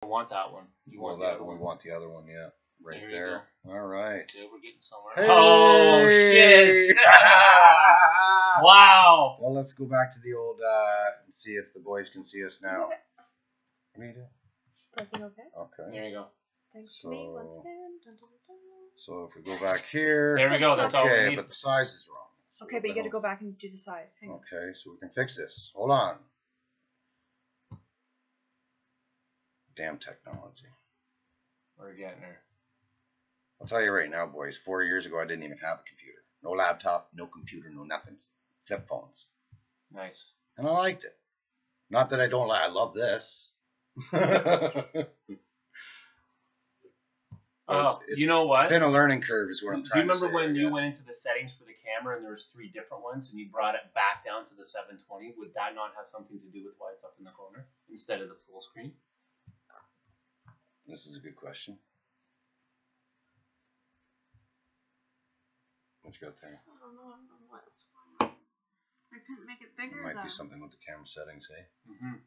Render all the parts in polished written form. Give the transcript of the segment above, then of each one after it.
Want that one. You want that one. We want the other one, yeah. Right there. All right. Yeah, we're getting somewhere. Hey! Oh, shit. Wow. Well, let's go back to the old and see if the boys can see us now. What are you doing? Pressing OK. Okay. There you go. Thanks to me once again. Dun, dun, dun. So if we go back here. There we go. That's all we Okay, need. but the size is wrong. So Okay, but you got to go back and do the size. Hang on. Okay, so we can fix this. Hold on. Damn technology. We're getting there. I'll tell you right now, boys, 4 years ago I didn't even have a computer. No laptop, no computer, no nothing. Flip phones. Nice. And I liked it. Not that I don't like, I love this. You know what? Been a learning curve is what I'm trying to say. Do you remember when you went into the settings for the camera and there was 3 different ones and you brought it back down to the 720? Would that not have something to do with why it's up in the corner instead of the full screen? This is a good question. What you got there? I don't know what's going on. I couldn't make it bigger. It might be something with the camera settings, eh? Mm-hmm.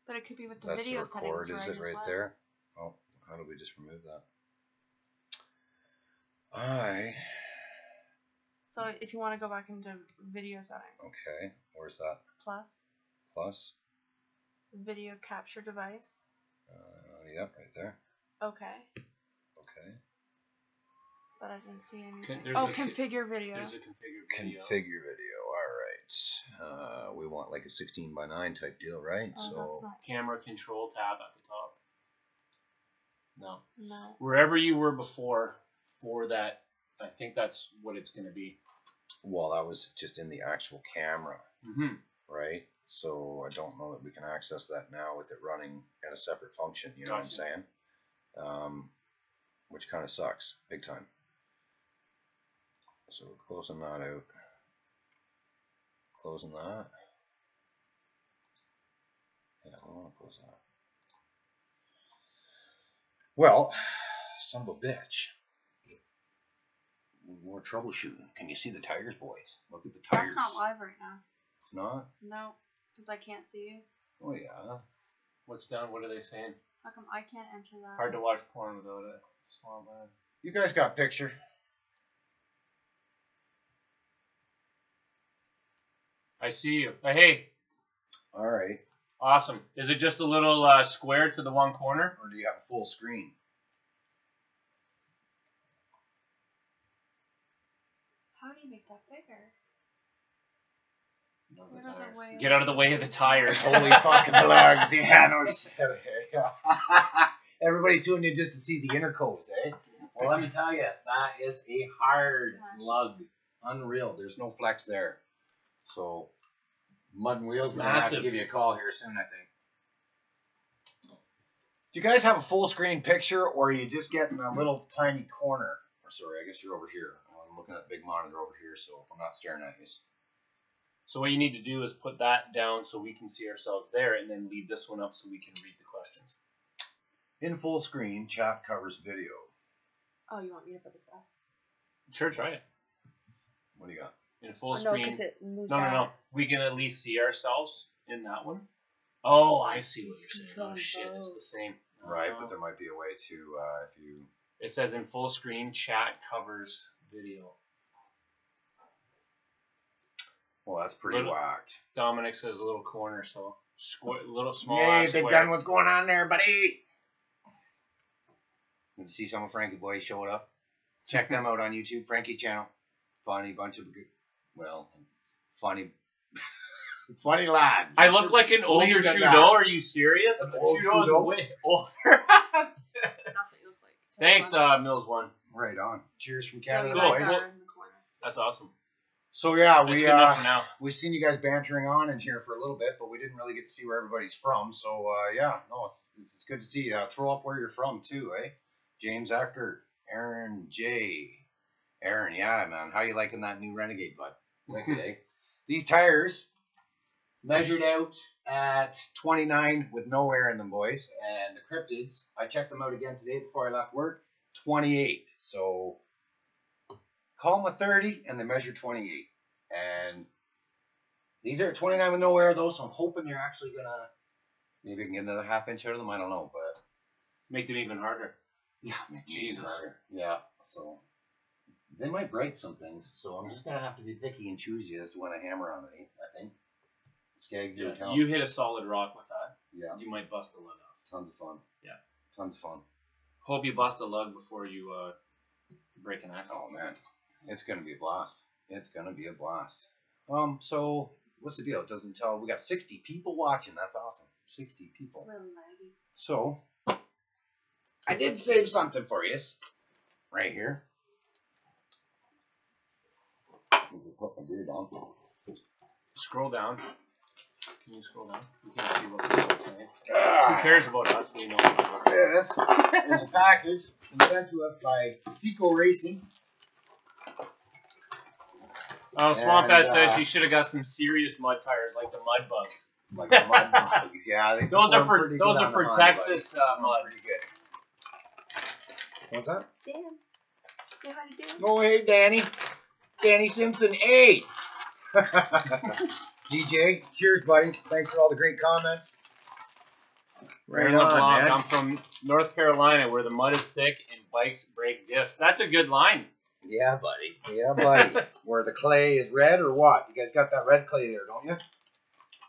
But it could be with the That's video the record, settings. is it right there? Oh, how do we just remove that? So if you want to go back into video settings. Okay, where's that? Plus. Video capture device. Yep, right there. Okay. Okay. But I didn't see anything. Configure video. There's a configure video. Configure video. All right. We want like a 16:9 type deal, right? Oh, so that's not... Camera control tab at the top. No. No. Wherever you were before for that, I think that's what it's going to be. Well, that was just in the actual camera, right? So I don't know that we can access that now with it running at a separate function. You know what I'm saying? Which kind of sucks, big time. So we're closing that out. Closing that. Yeah, I don't want to close that. Well, son of a bitch. More troubleshooting. Can you see the tires, boys? Look at the tires. That's not live right now. It's not? No, because I can't see you. Oh, yeah. What's down? What are they saying? How come I can't enter that? Hard to watch porn without a small man. You guys got a picture? I see you. Hey. All right. Awesome. Is it just a little square to the one corner? Or do you have a full screen? How do you make that bigger? Get out of the way of the tires. Holy fucking lugs. Yeah, no shit. Everybody tuned in just to see the inner coves, eh? Well, let me tell you, that is a hard lug. Unreal. There's no flex there. So, Mud and Wheels, we're going to have to give you a call here soon, I think. Do you guys have a full screen picture, or are you just getting a little tiny corner? Or sorry, I guess you're over here. I'm looking at a big monitor over here, so I'm not staring at you. So what you need to do is put that down so we can see ourselves there, and then leave this one up so we can read the questions. In full screen, chat covers video. Oh, you want me to put this up? Sure, try it. What do you got? In full screen. No, because it moves No. We can at least see ourselves in that one. Oh, I see what you're saying. Oh, shit, it's the same. Right, but there might be a way to, if you... It says in full screen, chat covers video. Well, that's pretty whacked. Dominic says a little corner, so little small. Hey, Big Gun, what's going on there, buddy? Good to see some of Frankie boys showed up. Check them out on YouTube, Frankie's channel. Funny bunch of good, funny lads. I look like an older Trudeau. Are you serious? Trudeau's way older. That's what you look like. Thanks, Mills One. Right on. Cheers from Canada, cool. boys. That's awesome. So yeah, we seen you guys bantering on in here for a little bit, but we didn't really get to see where everybody's from. So yeah, no, it's good to see you. Throw up where you're from too, eh? James Eckert, Aaron J. Aaron, yeah, man, how you liking that new Renegade, bud? Wicked, eh? These tires measured out at 29 with no air in them, boys, and the Cryptids, I checked them out again today before I left work, 28. So call them a 30, and they measure 28. And these are 29 with no air, though, so I'm hoping they're actually going to Maybe I can get another half-inch out of them. I don't know, but Make them even harder. yeah, make them even Jesus. harder. Yeah, so they might break some things. So I'm just gonna have to be picky and choosy as to when I hammer on it. I think. Skag, Yeah. count. You hit a solid rock with that. Yeah, You might bust a lug off. tons of fun. Yeah. Tons of fun. Hope you bust a lug before you break an axle. Oh man, it's gonna be a blast. It's gonna be a blast. So what's the deal? It doesn't tell. We got 60 people watching. That's awesome. 60 people. Really laggy. So I did save something for you, right here. Let's just put my beard on. Scroll down. Can you scroll down? We can't see what people are saying. Who cares about us? We know. This is a package sent to us by Seco Racing. Oh, Swamp Ass And, says you should have got some serious mud tires like the Mud Bugs. Like the mud bugs, yeah. They Those are perform for pretty good on the mud Texas bugs. mud. Pretty good. What's that? Dan, say hi to Dan. Oh, hey, Danny. Danny Simpson, hey. DJ, cheers, buddy. Thanks for all the great comments. Right on, man. I'm from North Carolina, where the mud is thick and bikes break diffs. That's a good line. Yeah, buddy. Yeah, buddy. Where the clay is red or what? You guys got that red clay there, don't you?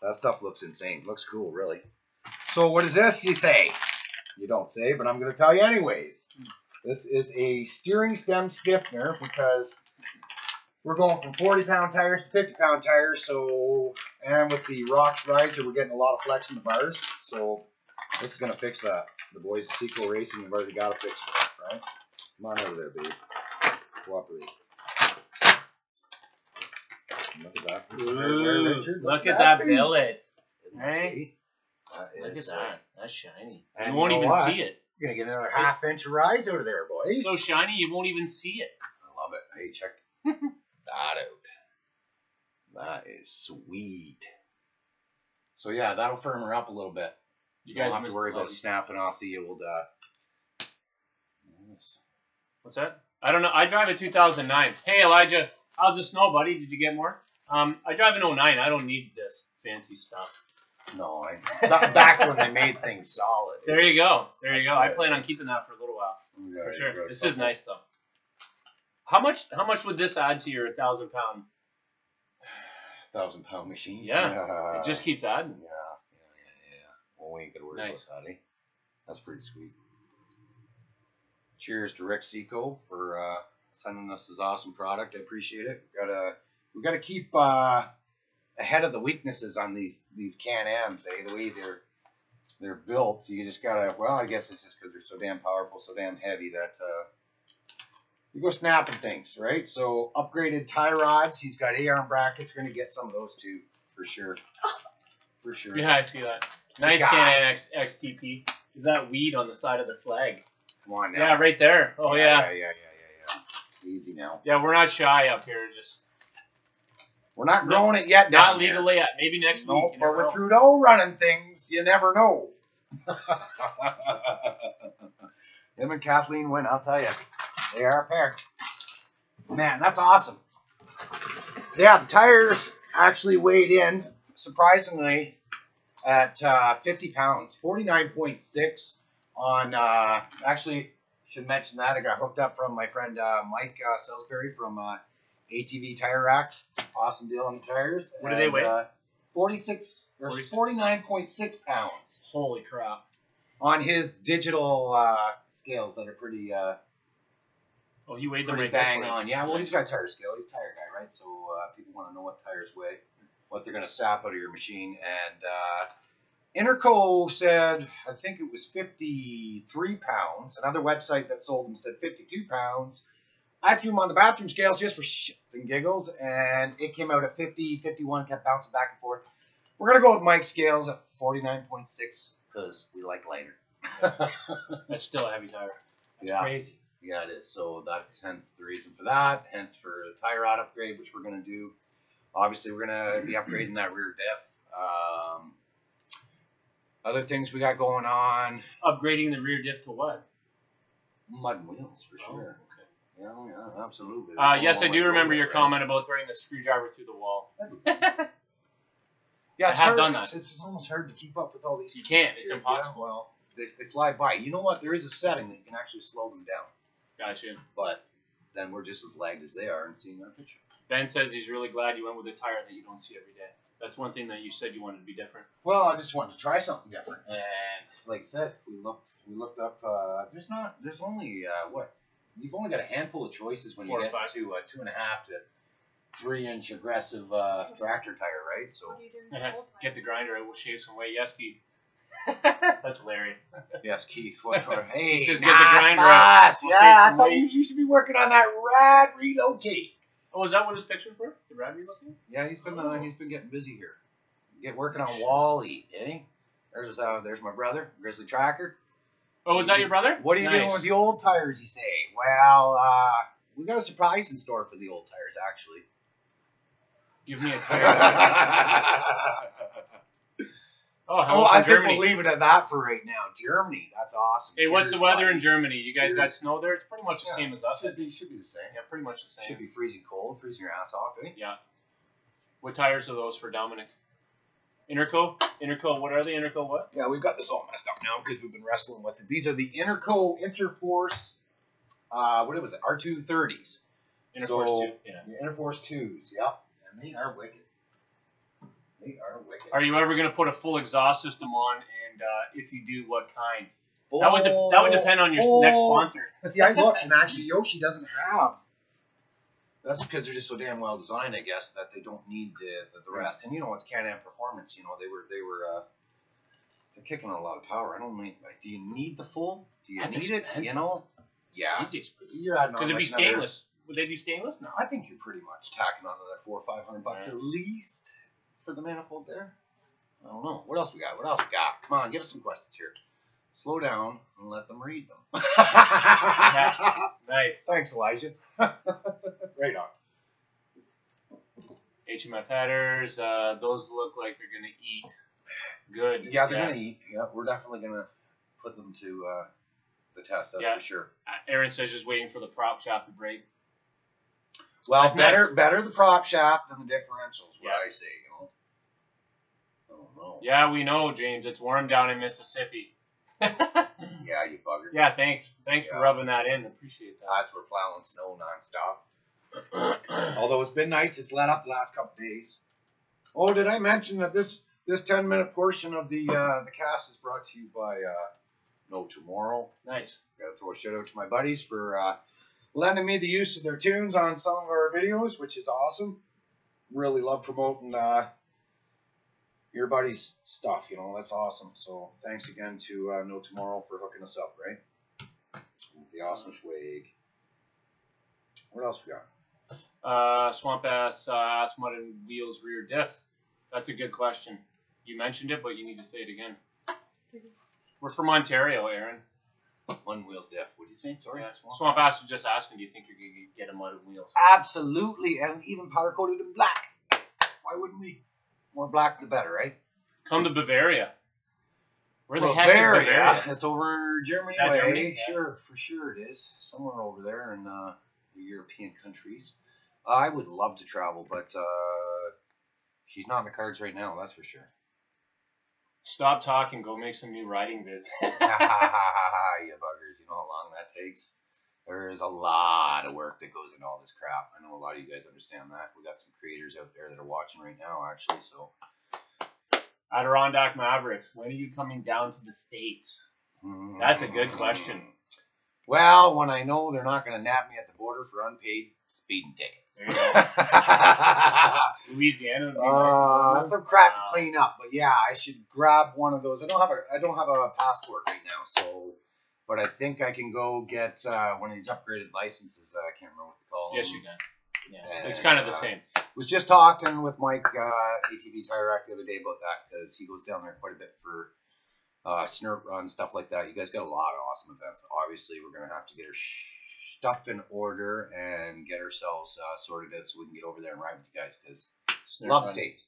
That stuff looks insane. Looks cool, really. So what is this, you say? You don't say, but I'm going to tell you anyways. This is a steering stem stiffener because we're going from 40-pound tires to 50-pound tires. So, and with the rocks riser, we're getting a lot of flex in the bars. So this is going to fix that. The boys at Seco Racing have already got to fix it, right? Come on over there, baby. Cooperate. Look at that. Ooh, Richard. look at that piece. billet. Isn't that Hey. sweet? That Look is at that. That's shiny. And You won't you know even what? see it. You're going to get another half-inch rise out of there, boys. So shiny, you won't even see it. I love it. Hey, check that out. That is sweet. So, yeah, that'll firm her up a little bit. You don't guys have to missed worry the about lug. snapping off the old... What's that? I don't know. I drive a 2009. Hey, Elijah. How's the snow, buddy? Did you get more? I drive an 09. I don't need this fancy stuff. No, back when they made things solid. There you go. There you go. I That's it. plan on keeping that for a little while. Yeah, For you sure. got This a is nice, though. How much would this add to your 1,000-pound? 1,000-pound machine. Yeah. It just keeps adding. Yeah. Well, we ain't gonna worry Nice. about that, eh? That's pretty sweet. Cheers to Rick Seco for sending us this awesome product. I appreciate it. We gotta keep ahead of the weaknesses on these Can-Ams, eh? The way they're built. You just gotta. Well, I guess it's just because they're so damn powerful, so damn heavy that you go snapping things, right? So upgraded tie rods. He's got A-arm brackets. We're gonna get some of those too, for sure. For sure. Yeah, I see that. Nice God. Can-Am XTP. Is that weed on the side of the flag? Come on now. Yeah, right there. Oh, yeah. Yeah. Easy now. Yeah, we're not shy up here. Just We're not growing it yet. not down here. legally yet. Maybe next No, week. You but never with know. Trudeau running things, you never know. Him and Kathleen win, I'll tell you. They are a pair. Man, that's awesome. Yeah, the tires actually weighed in, surprisingly, at 50 pounds. 49.6 on, actually, should mention that. I got hooked up from my friend Mike Salisbury from ATV Tire Rack. Awesome deal on the tires. What do they weigh? 46 or 49.6 pounds Holy crap. on his digital scales that are pretty Oh, he weighed them pretty right bang there. on. Yeah, well, he's got a tire scale. He's a tire guy, right? So people want to know what tires weigh, what they're going to sap out of your machine. And Interco said, I think it was 53 pounds. Another website that sold them said 52 pounds. I threw them on the bathroom scales just for shits and giggles, and it came out at 50, 51, kept bouncing back and forth. We're going to go with Mike's scales at 49.6 because we like lighter. That's still a heavy tire. That's Yeah. crazy. Yeah, it is. So that's hence the reason for that. Hence for the tire rod upgrade, which we're going to do. Obviously, we're going to be upgrading that rear diff. Other things we got going on. Upgrading the rear diff to what? Mud wheels, for Oh, sure. Yeah, absolutely. Yes, I do remember your comment about throwing the screwdriver through the wall. Yeah, I it's have hard. done that. It's almost hard to keep up with all these. You can't. commands It's here. impossible. Yeah, well, they fly by. You know what? There is a setting that you can actually slow them down. Gotcha. But then we're just as lagged as they are in seeing that picture. Ben says he's really glad you went with a tire that you don't see every day. That's one thing that you said you wanted to be different. Well, I just wanted to try something different, and like I said, we looked up. There's only what? You've only got a handful of choices when 4 you or get 5. to a 2.5 to 3-inch aggressive tractor tire, right? So What do you do in the cold time? Get the grinder out. We'll shave some weight. Yes, Keith. That's hilarious. yes, Keith. What? Hey, He says, nice get the grinder out. boss. We'll Yeah, save I some thought weight. you should be working on that rad relocate. Oh, is that what his pictures were? The rad relooking? Yeah, he's been getting busy here. Working on Wally, eh? There's my brother, Grizzly Tracker. Oh, was that your brother? What are you doing Nice. with the old tires, you say? Well, we got a surprise in store for the old tires, actually. Give me a tire. Oh, hello I from think Germany. we'll leave it at that for right now. Germany, that's awesome. Hey, what's the Cheers, weather buddy. in Germany? You guys got Cheers. snow there? It's pretty much the same as us. Should be the same. Yeah, pretty much the same. Should be freezing cold, freezing your ass off, eh? Yeah. What tires are those for Dominic? Interco? Interco, what are they? Interco what? Yeah, we've got this all messed up now because we've been wrestling with it. These are the Interco Interforce, what was it? R230s. Interforce So, 2. Yeah. The Interforce 2s, yep. And they are wicked. They are wicked. Are you ever going to put a full exhaust system on? And if you do, what kind? That would depend on your next sponsor. See, I looked, and actually Yoshi doesn't have. That's because they're just so damn well designed, I guess, that they don't need the rest. And you know, it's Can-Am Performance. You know, they're kicking a lot of power. I don't mean. Do you need the full? Do you That's need expensive. it? You know. Yeah. Easy expensive. You're adding on Because it'd be like another- stainless. Would they do stainless? No. I think you're pretty much tacking on another $400 or $500 Yeah. at least for the manifold there. I don't know. What else we got? Come on, give us some questions here. Slow down and let them read them. Nice. Thanks, Elijah. Right on. HMF headers, those look like they're going to eat good. Yeah, they're Yes. gonna eat. Yeah, we're definitely gonna put them to the test. That's Yeah. for sure. Aaron says just waiting for the prop shaft to break. Well, That's better the prop shaft than the differentials. What I Yes. say, you know. I don't know. Yeah, we know, James. It's warm down in Mississippi. Yeah, you bugger. Yeah, thanks. Thanks for Yeah. rubbing that in. Appreciate that. As we're plowing snow nonstop. Although it's been nice, it's let up the last couple days. Oh, did I mention that this 10-minute portion of the cast is brought to you by No Tomorrow? Nice. Gotta throw a shout out to my buddies for lending me the use of their tunes on some of our videos, which is awesome. Really love promoting your buddies' stuff, you know, that's awesome. So thanks again to No Tomorrow for hooking us up, right? With the awesome swag. What else we got? Swamp Ass ass mud and wheels rear diff. That's a good question. You mentioned it, but you need to say it again. We're from Ontario, Aaron. One wheels diff. What did you say? Sorry. Yeah. Swamp Ass was just asking, do you think you're going to get a mud and wheels? Absolutely, and even powder coated in black. Why wouldn't we? More black the better, right? Come to Bavaria. Where the heck is Bavaria? It's over Germany That way. Germany? Yeah. Sure, for sure it is. Somewhere over there in the European countries. I would love to travel, but she's not in the cards right now, that's for sure. Stop talking. Go make some new riding vids. You buggers. You know how long that takes? There is a lot of work that goes into all this crap. I know a lot of you guys understand that. We got some creators out there that are watching right now, actually, so... Adirondack Mavericks. When are you coming down to the States? That's a good question. Well, when I know they're not going to nab me at the border for unpaid speeding tickets. There you go. Louisiana would be nice. Some crap to clean up, but yeah, I should grab one of those. I don't have a passport right now, so, but I think I can go get one of these upgraded licenses. I can't remember what they call them. Yes, you can. Yeah, And, it's kind of the same. Was just talking with Mike ATV Tire Rack the other day about that because he goes down there quite a bit for snurp and stuff like that. You guys got a lot of awesome events. Obviously, we're gonna have to get our stuff in order and get ourselves sorted out so we can get over there and ride with you guys because love the states.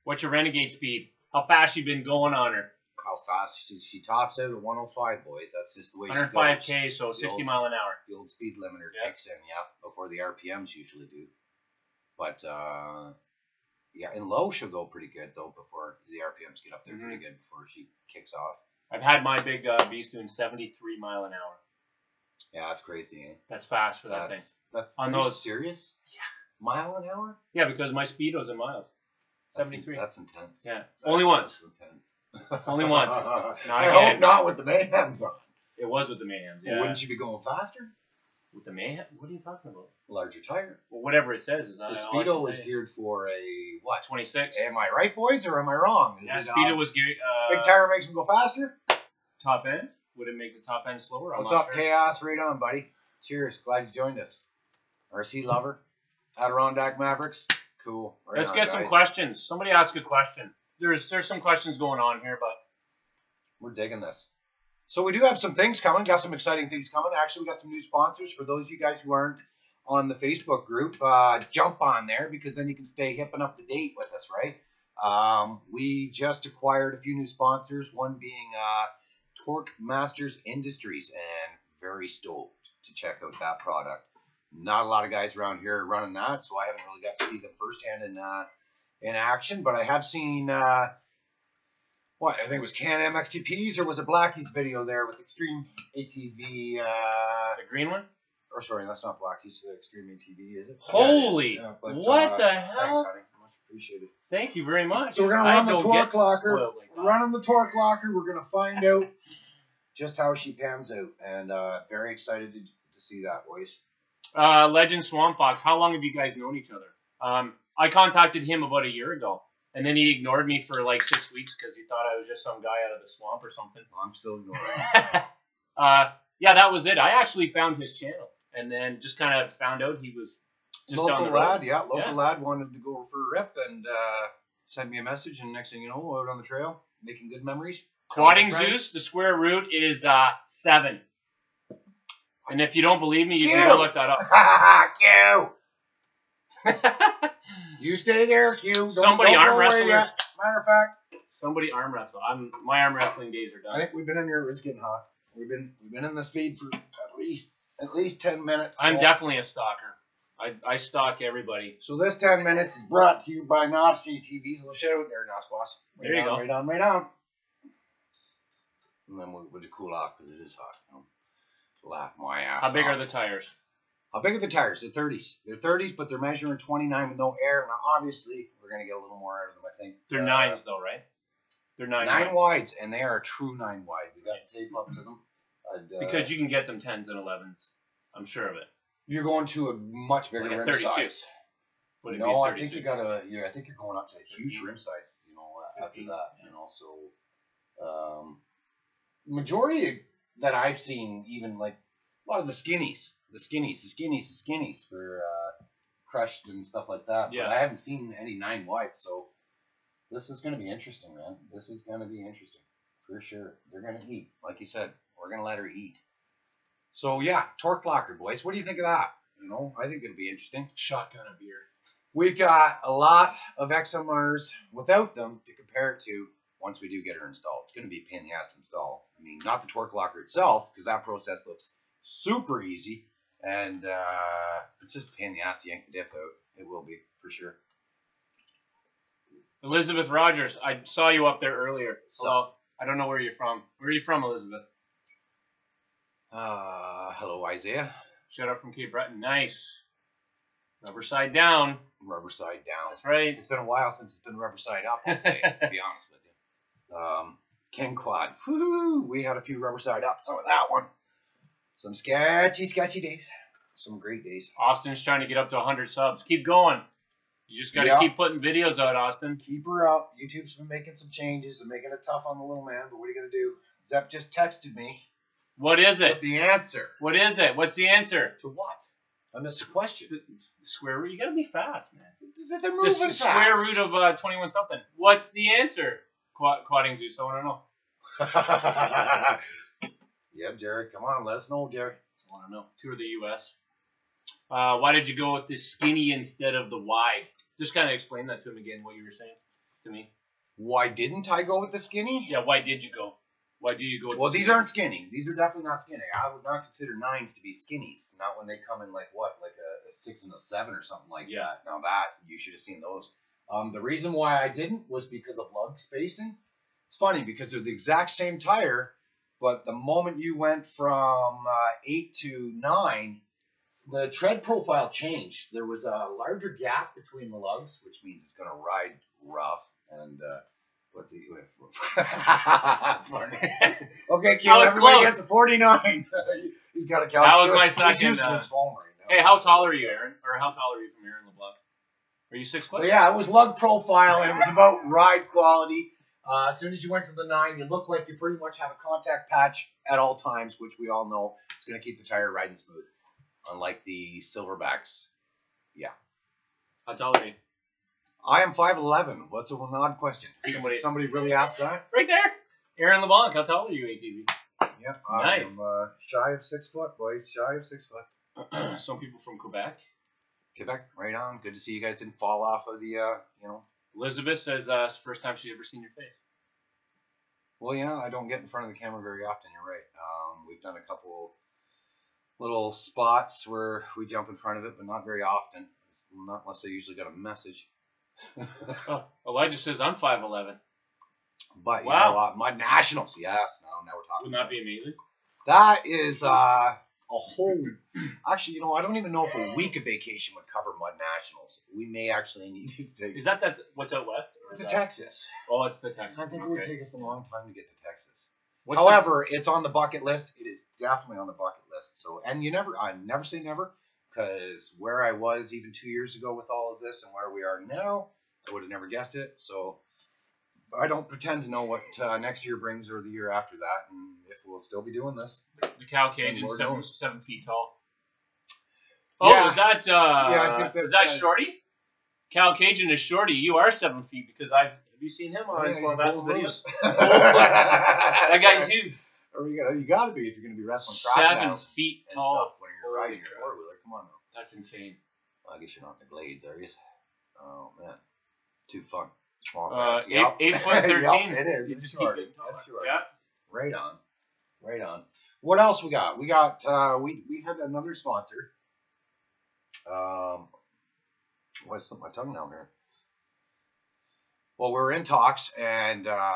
What's your Renegade speed? How fast you been going on her? How fast she tops out at 105, boys. That's just the way she goes. 105k, so 60 mile an hour. The old speed limiter Yeah. kicks in, yeah, before the RPMs usually do. But Yeah, in low she'll go pretty good though before the RPMs get up there pretty good before she kicks off. I've had my big beast doing 73 mile an hour. Yeah, that's crazy, eh? That's fast for that thing. That's on are you those. serious? Yeah. Mile an hour? Yeah, because my speedo's in miles. 73. That's intense. Yeah. Only once. Intense. Only once. I hope not with the mayhems on. It was with the mayhems. Yeah. Well, wouldn't you be going faster? With the mayhem? What are you talking about? Larger tire. Well, whatever it says is The speedo is geared for a what? 26. Am I right, boys, or am I wrong? Yeah, speedo was geared. Big tire makes them go faster. Top end. Would it make the top end slower? What's up, Chaos? Right on, buddy. Cheers. Glad you joined us. RC lover. Adirondack Mavericks. Cool. Right Let's on, get guys. some questions. Somebody ask a question. There's some questions going on here, but we're digging this. So we do have some things coming. Got some exciting things coming. Actually, we got some new sponsors. For those of you guys who aren't on the Facebook group, jump on there because then you can stay hip and up to date with us, right? We just acquired a few new sponsors, one being Torque Masters Industries, and very stoked to check out that product. Not a lot of guys around here running that, so I haven't really got to see them firsthand in action, but I have seen what I think it was Can MXTPs, or was it Blackie's video there with Extreme ATV? the green one? Or sorry, that's not Blackie's. The Extreme ATV, is it? Holy! Yeah, but, what the hell? Thanks, honey. Much appreciated. Thank you very much. So we're gonna run the torque locker. We're running the torque locker. We're gonna find out just how she pans out, and very excited to see that, boys. Legend Swamp Fox. How long have you guys known each other? I contacted him about a year ago. And then he ignored me for like 6 weeks because he thought I was just some guy out of the swamp or something. I'm still ignoring. Yeah, that was it. I actually found his channel and then just kind of found out he was just local down the road. lad. Yeah, local lad wanted to go for a rip and sent me a message. And next thing you know, out on the trail, making good memories. Quadding Zeus, the square root is 7. And if you don't believe me, you can go look that up. Q. You stay there, Q. Somebody arm wrestlers. Matter of fact, somebody arm wrestle. My arm wrestling days are done. I think we've been in here. It's getting hot. We've been in this feed for at least 10 minutes. I'm definitely a stalker. I stalk everybody. So this 10 minutes is brought to you by Nazi TV. We'll show it there, Nas Boss. There you go. Right on. And then we'll just cool off because it is hot. You know? Laugh my ass. How big off. are the tires? How big are the tires? They're 30s. They're 30s, but they're measuring 29 with no air. Now, obviously, we're going to get a little more out of them, I think. They're 9s, though, right? They're 9 wides, and they are a true 9 wide. We got tape up to them. Because you can get them 10s and 11s. I'm sure of it. You're going to a much bigger rim 32. size. No, I think you got a. Yeah, I think you're going up to a huge rim size. You know, after that, you know. So, majority that I've seen, even like a lot of the skinnies for crushed and stuff like that. Yeah. But I haven't seen any 9 wides, so this is going to be interesting, man. This is going to be interesting for sure. They're going to eat, like you said. We're going to let her eat. So yeah, torque locker, boys. What do you think of that? You know, I think it'll be interesting. Shotgun a beer. We've got a lot of XMRs without them to compare it to once we do get her installed. It's going to be a pain in the ass to install. I mean, not the torque locker itself, because that process looks super easy, and it's just a pain in the ass to yank the diff out. It will be, for sure. Elizabeth Rogers, I saw you up there earlier. So I don't know where you're from. Where are you from, Elizabeth? Hello, Isaiah. Shout out from Cape Breton. Nice. Rubber side down. Rubber side down. That's right. It's been a while since it's been rubber side up, I'll say, to be honest with you. King Quad. Woo-hoo! We had a few rubber side up. Some of that one. Some sketchy days. Some great days. Austin's trying to get up to 100 subs. Keep going. You just got to keep putting videos out, Austin. Keep her up. YouTube's been making some changes and making it tough on the little man, but what are you going to do? Zep just texted me. What is it? With the answer. What is it? What's the answer? To what? I missed the question. The square root. You got to be fast, man. They're moving the square root of 21 something. What's the answer? Quadding Zeus. I want to know. Yeah, Jerry. Come on. Let us know, Jerry. I want to know. Tour the U.S. Why did you go with the skinny instead of the wide? Just kind of explain that to him again, what you were saying to me. Why didn't I go with the skinny? Yeah, why did you go? Why do you go with Well, the these aren't skinny. These are definitely not skinny. I would not consider 9s to be skinnies. Not when they come in like what? Like a 6 and a 7 or something like that. Now that, you should have seen those. The reason why I didn't was because of lug spacing. It's funny because they're the exact same tire, but the moment you went from 8 to 9, the tread profile changed. There was a larger gap between the lugs, which means it's going to ride rough. And what's he with? Okay, Kim, everybody gets a 49. He's got a calculator. That was my second. He's using his phone right now. Hey, how tall are you, Aaron? Or how tall are you from Aaron LeBlanc? Are you 6 foot? Well, yeah, it was lug profile, and it was about ride quality. As soon as you went to the 9, you look like you pretty much have a contact patch at all times, which we all know is going to keep the tire riding smooth. Unlike the Silverbacks. Yeah. How tall are you? I am 5'11". What's an odd question? Somebody really asked that? Right there. Aaron LeBlanc, how tall are you, ATV? Yeah. Nice. I'm shy of 6 foot, boys. Shy of 6 foot. Some people from Quebec. Quebec, right on. Good to see you guys didn't fall off of the, Elizabeth says it's the first time she's ever seen your face. Well, yeah, I don't get in front of the camera very often. You're right. We've done a couple little spots where we jump in front of it, but not very often. Not unless I usually got a message. Elijah says I'm 5'11". But wow, Mud Nationals. Yes, now we're talking. Wouldn't that be amazing? That is a whole. Actually, I don't even know if a week of vacation would cover Mud Nationals. We may actually need to take. Is that what's out west? It's Texas. Oh, it's the Texas. I think it would take us a long time to get to Texas. However, it's on the bucket list. It is definitely on the bucket list. So, and I never say never, because where I was even 2 years ago with all of this and where we are now, I would have never guessed it. So, I don't pretend to know what next year brings or the year after that, and if we'll still be doing this. The cow cage is 7 feet tall. Oh, Yeah. is that? I think that's is that Shorty? Cal Cajun is Shorty. You are 7 feet because have you seen him on his Bassett videos? That guy's huge. You got to be if you're going to be wrestling. 7 feet tall. When you're riding your four-wheeler. Come on now. That's insane. I guess you're not the Glades, are you? Oh man, too fun. 8 foot 13. Yep, it is. It's short. That's short. Yeah. Right on. What else we got? We had another sponsor. What's slipped my tongue down here? Well, we're in talks, and I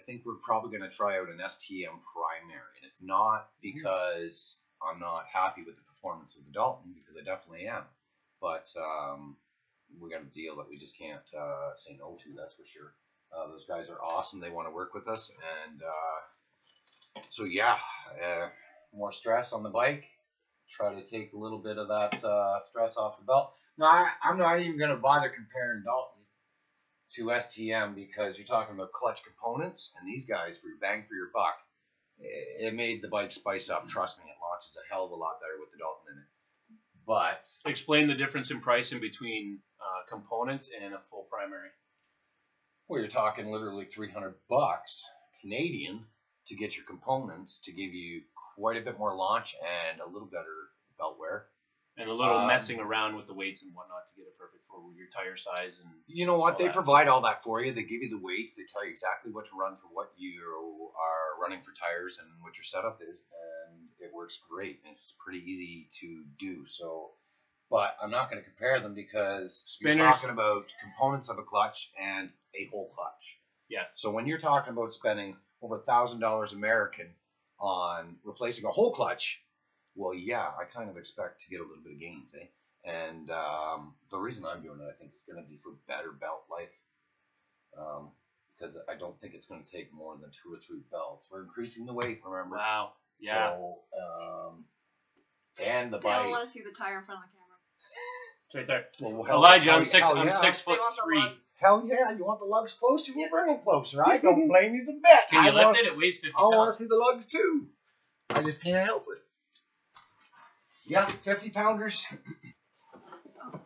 think we're probably going to try out an STM primary. And it's not because I'm not happy with the performance of the Dalton, because I definitely am. But we got a deal that we just can't say no to, that's for sure. Those guys are awesome. They want to work with us. And so, yeah, more stress on the bike. Try to take a little bit of that stress off the belt. No, I'm not even going to bother comparing Dalton to STM, because you're talking about clutch components, and these guys, for your bang for your buck, it made the bike spice up. Trust me, it launches a hell of a lot better with the Dalton in it. But explain the difference in pricing between components and a full primary. Well, you're talking literally $300 Canadian to get your components, to give you quite a bit more launch and a little better belt wear. And a little messing around with the weights and whatnot to get it perfect for your tire size. And you know what? They provide all that for you. They give you the weights. They tell you exactly what to run for what you are running for tires and what your setup is. And it works great. It's pretty easy to do. So, but I'm not going to compare them, because you're talking about components of a clutch and a whole clutch. Yes. So when you're talking about spending over $1,000 American on replacing a whole clutch, well, yeah, I kind of expect to get a little bit of gains, eh? And the reason I'm doing it, I think, is going to be for better belt life, because I don't think it's going to take more than 2 or 3 belts. We're increasing the weight, remember? Wow. Yeah. So, and the bike. I don't want to see the tire in front of the camera. It's right there. Well, Elijah, I'm 6 foot 3. Hell yeah, you want the lugs closer? We'll bring them closer. I don't blame you a bit. Can you lift it? It weighs 50 pounds. I want to see the lugs too. I just can't help it. Yeah, 50 pounders.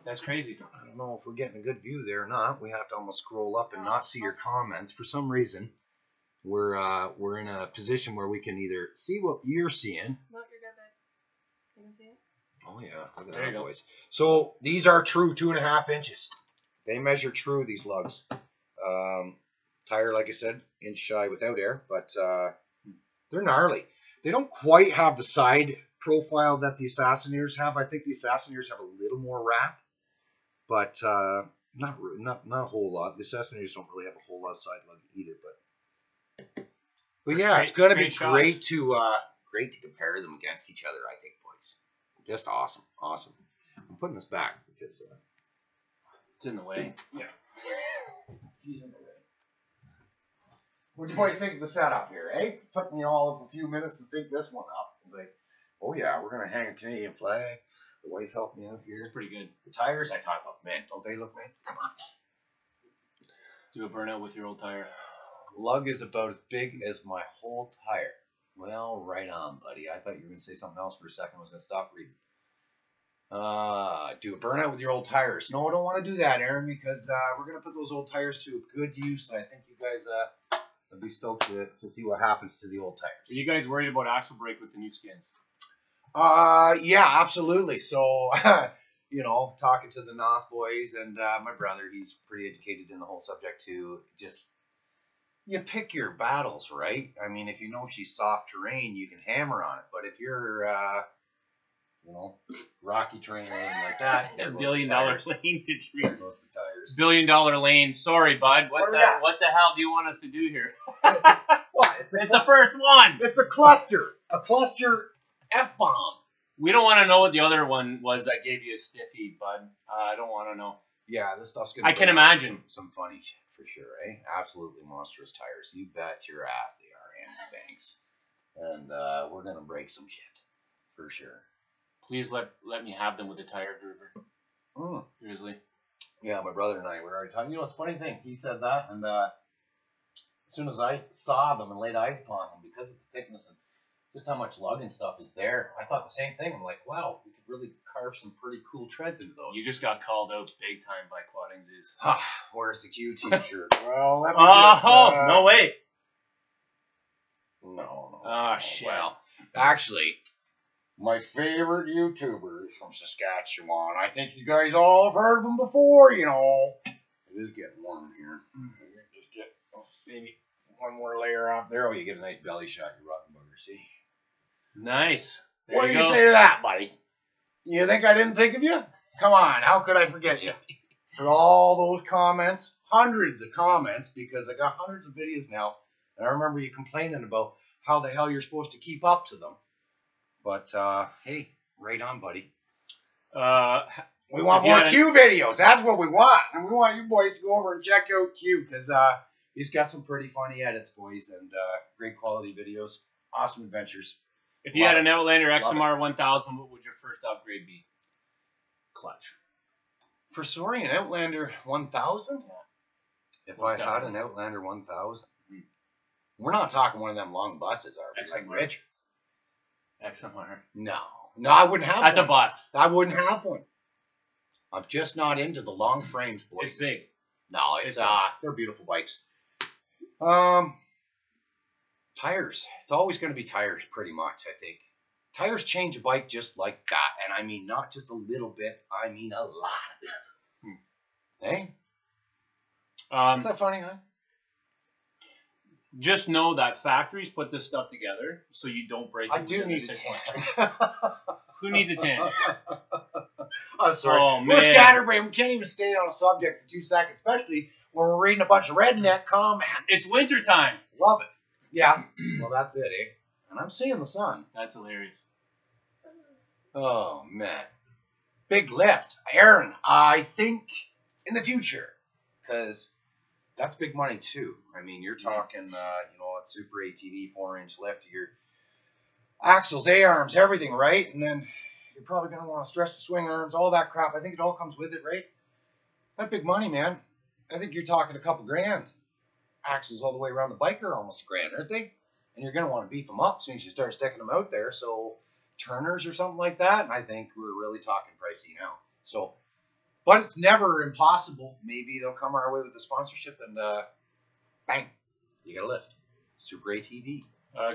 That's crazy. I don't know if we're getting a good view there or not. We have to almost scroll up and not see your comments. For some reason, we're in a position where we can either see what you're seeing. No, you're good, babe. You can see it? Oh yeah, look at there that, you boys. So these are true 2.5 inches. They measure true, these lugs. Tire, like I said, inch shy without air, but they're gnarly. They don't quite have the side profile that the Assassinaires have. I think the Assassinaires have a little more wrap, but Not a whole lot. The assessors don't really have a whole lot of side lug either, but yeah, it's gonna be great to compare them against each other. I think, boys, just awesome. I'm putting this back because it's in the way. Yeah, he's in the way. What do you boys think of the setup here? Eh? Took me all of a few minutes to think this one up. It's like, oh yeah, we're gonna hang a Canadian flag. The wife helped me out here. It's pretty good. The tires, I thought, look, man, don't they look, man? Come on. Do a burnout with your old tire. Lug is about as big as my whole tire. Well, right on, buddy. I thought you were going to say something else for a second. I was going to stop reading. Do a burnout with your old tires. No, I don't want to do that, Aaron, because we're going to put those old tires to good use. I think you guys will be stoked to see what happens to the old tires. Are you guys worried about axle brake with the new skins? Yeah, absolutely. So, you know, talking to the NOS boys and my brother, he's pretty educated in the whole subject too. Just, you pick your battles, right? I mean, if you know she's soft terrain, you can hammer on it. But if you're, you know, rocky terrain like that, $1 billion lane between. There goes the tires. $1 billion lane. Sorry, bud. What the hell do you want us to do here? What? It's the first one. It's a cluster. A cluster F-bomb. We don't want to know what the other one was that gave you a stiffy, bud. I don't want to know. Yeah, this stuff's gonna. I can imagine some funny shit for sure, eh? Absolutely monstrous tires. You bet your ass they are, Andy Banks. And we're gonna break some shit for sure. Please let me have them with a tire groover. Seriously. Yeah, my brother and I were already talking. You know, it's a funny thing. He said that, and as soon as I saw them and laid eyes upon them, because of the thickness and just how much lug and stuff is there, I thought the same thing. I'm like, wow, we could really carve some pretty cool treads into those. You just got called out big time by Quadding Zeus. Where's the Q t-shirt? Well, let me no way. No. Oh, shit. Well, actually, my favorite YouTuber is from Saskatchewan. I think you guys all have heard of him before, you know. It is getting warm here. Just get maybe one more layer off there. Oh, you get a nice belly shot, you rotten bugger, see? Nice. There What do you go. say to that, buddy? You think I didn't think of you? Come on, how could I forget you? For all those comments, hundreds of comments, because I got hundreds of videos now, and I remember you complaining about how the hell you're supposed to keep up to them. But, hey, right on, buddy. We want more Q videos. That's what we want. And we want you boys to go over and check out Q, because he's got some pretty funny edits, boys, and great quality videos. Awesome adventures. If you had an Outlander XMR 1000, what would your first upgrade be? Clutch. For Saurian Outlander 1000? Yeah. If I had an Outlander 1000, we're not talking one of them long buses, are we? Like Richards. XMR. No, I wouldn't have one. That's a bus. I wouldn't have one. I'm just not into the long frames, boys. It's big. No, they're beautiful bikes. Tires. It's always going to be tires, pretty much, I think. Tires change a bike just like that. And I mean, not just a little bit. I mean, a lot of it. Hey? Is that funny, huh? Just know that factories put this stuff together so you don't break it. I do need a tan. Who needs a tan? I'm sorry. Oh, man. We're scatterbrained. We can't even stay on a subject for 2 seconds, especially when we're reading a bunch of redneck comments. It's wintertime. Love it. Yeah. Well, that's it, eh? And I'm seeing the sun. That's hilarious. Oh, man. Big lift. Aaron, I think in the future, because that's big money, too. I mean, you're talking, you know, a Super ATV 4-inch lift, your axles, A-arms, everything, right? And then you're probably going to want to stretch the swing arms, all that crap. I think it all comes with it, right? That's big money, man. I think you're talking a couple grand. Axles all the way around the bike are almost $1,000, aren't they? And you're going to want to beef them up as soon as you start sticking them out there. So turners or something like that, and I think we're really talking pricey now. So, but it's never impossible. Maybe they'll come our way with the sponsorship, and bang, you got a lift. Super ATV.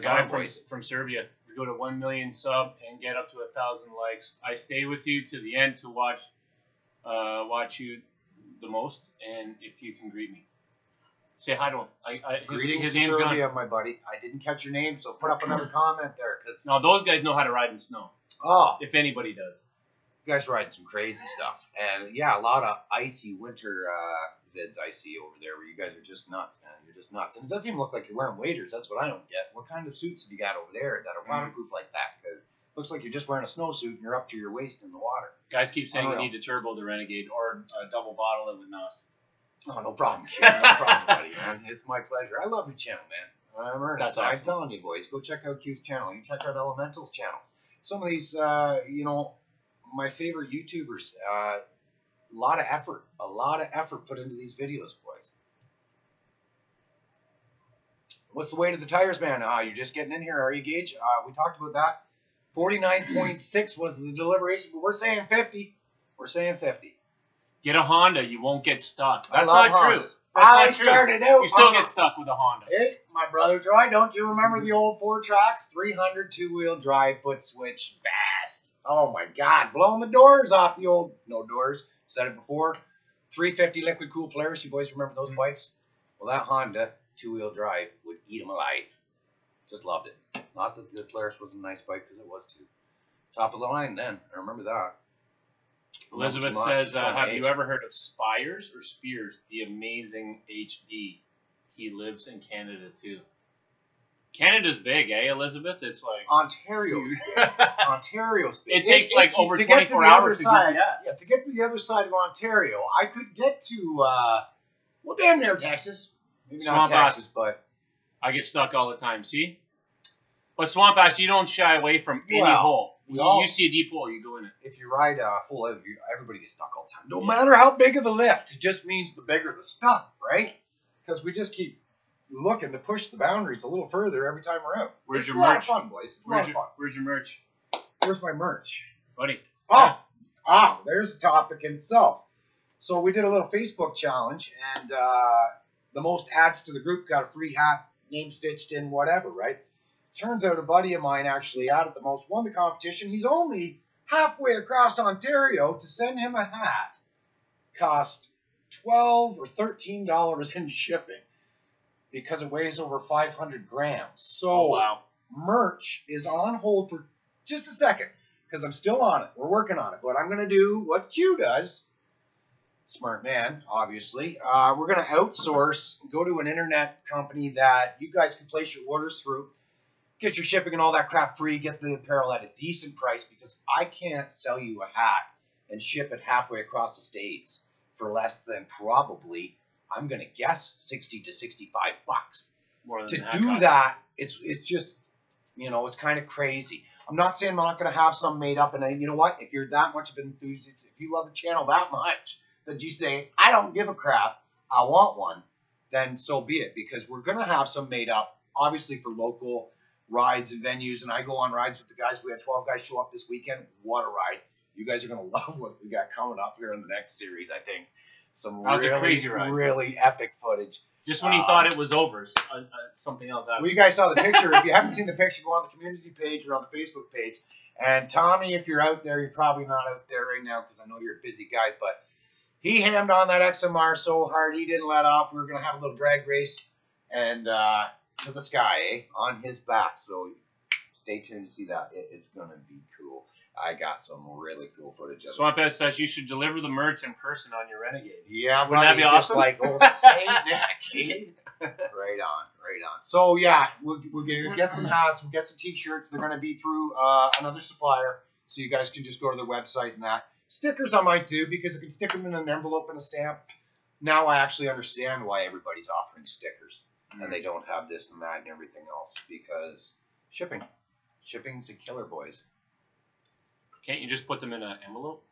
Guy from Serbia. We go to 1 million sub and get up to 1,000 likes. I stay with you to the end to watch you the most, and if you can greet me. Say hi to him. Greetings to Serbia, my buddy. I didn't catch your name, so put up another comment there. Cause no, those guys know how to ride in snow. Oh. If anybody does. You guys riding some crazy stuff. And yeah, a lot of icy winter vids I see over there where you guys are just nuts, man. You're just nuts. And it doesn't even look like you're wearing waders. That's what I don't get. What kind of suits have you got over there that are waterproof like that? Because it looks like you're just wearing a snowsuit and you're up to your waist in the water. Guys keep saying you need to turbo the Renegade or double bottle it with NOS. Oh, no problem, kid. No problem, buddy, man. It's my pleasure. I love your channel, man. I'm earnest. That's awesome. I'm telling you, boys, go check out Q's channel. You check out Elemental's channel. Some of these, you know, my favorite YouTubers, a lot of effort put into these videos, boys. What's the weight of the tires, man? You're just getting in here, are you, Gage? We talked about that. 49.6 was the deliberation, but we're saying 50. We're saying 50. Get a Honda, you won't get stuck. I That's love not true. Hondas. That's not started true. out. You still get stuck with a Honda. Hey, my brother Troy, don't you remember the old 4-Tracks? 300 two-wheel drive, foot switch, fast. Oh my God, blowing the doors off the old, no doors, said it before. 350 liquid cool Polaris, you boys remember those bikes? Well, that Honda 2-wheel drive would eat them alive. Just loved it. Not that the Polaris wasn't a nice bike, because it was too. Top of the line then, I remember that. Elizabeth says, have you ever heard of Spires or Spears? The amazing HD. He lives in Canada too. Canada's big, eh, Elizabeth? It's like Ontario's big. It takes like over 24 hours to get to get to the other side of Ontario. I could get to well, damn near Texas. Maybe not Swamp Texas, Ass. but I get stuck all the time. See, but Swamp Ass, you don't shy away from any Well, hole. no. You see a deep hole, you go in it. if you ride full of, everybody gets stuck all the time. No matter how big of the lift, it just means the bigger the stuck, right? Because we just keep looking to push the boundaries a little further every time we're out. Where's It's your a lot merch? of fun, boys. It's a lot of fun. Where's your merch, Where's my merch? buddy? Oh, there's the topic in itself. So we did a little Facebook challenge, and the most adds to the group got a free hat, name stitched in, whatever, right? Turns out a buddy of mine actually added the most, won the competition. He's only halfway across Ontario. To send him a hat cost $12 or $13 in shipping because it weighs over 500 grams. So Oh wow. merch is on hold for just a second because I'm still on it. We're working on it. But I'm going to do what Q does. Smart man, obviously. We're going to outsource, go to an internet company that you guys can place your orders through, get your shipping and all that crap free, get the apparel at a decent price because I can't sell you a hat and ship it halfway across the states for less than probably, I'm going to guess, 60 to 65 bucks. More than To that do cost. that, it's just, you know, it's kind of crazy. I'm not saying I'm not going to have some made up, and you know what? If you're that much of an enthusiast, if you love the channel that much, that you say, I don't give a crap, I want one, then so be it, because we're going to have some made up, obviously for local rides and venues, and I go on rides with the guys. We had 12 guys show up this weekend. What a ride. You guys are going to love what we got coming up here in the next series, I think. Some That was a really, crazy ride. really epic footage. Just when you thought it was over, something else happened. Well, you guys saw the picture. If you haven't seen the picture, go on the community page or on the Facebook page. And Tommy, if you're out there, you're probably not out there right now because I know you're a busy guy, but he hammed on that XMR so hard he didn't let off. We were going to have a little drag race and to the sky, on his back. So stay tuned to see that. It's going to be cool. I got some really cool footage of it. Swamp S says you should deliver the merch in person on your Renegade. Yeah, Wouldn't that be just awesome? like old Saint Nick. Right on. So yeah, we'll get some hats, we'll get some t-shirts. They're going to be through another supplier, so you guys can just go to their website and that. Stickers I might do because I can stick them in an envelope and a stamp. Now I actually understand why everybody's offering stickers and they don't have this and that and everything else because shipping's a killer, boys. Can't you just put them in an envelope?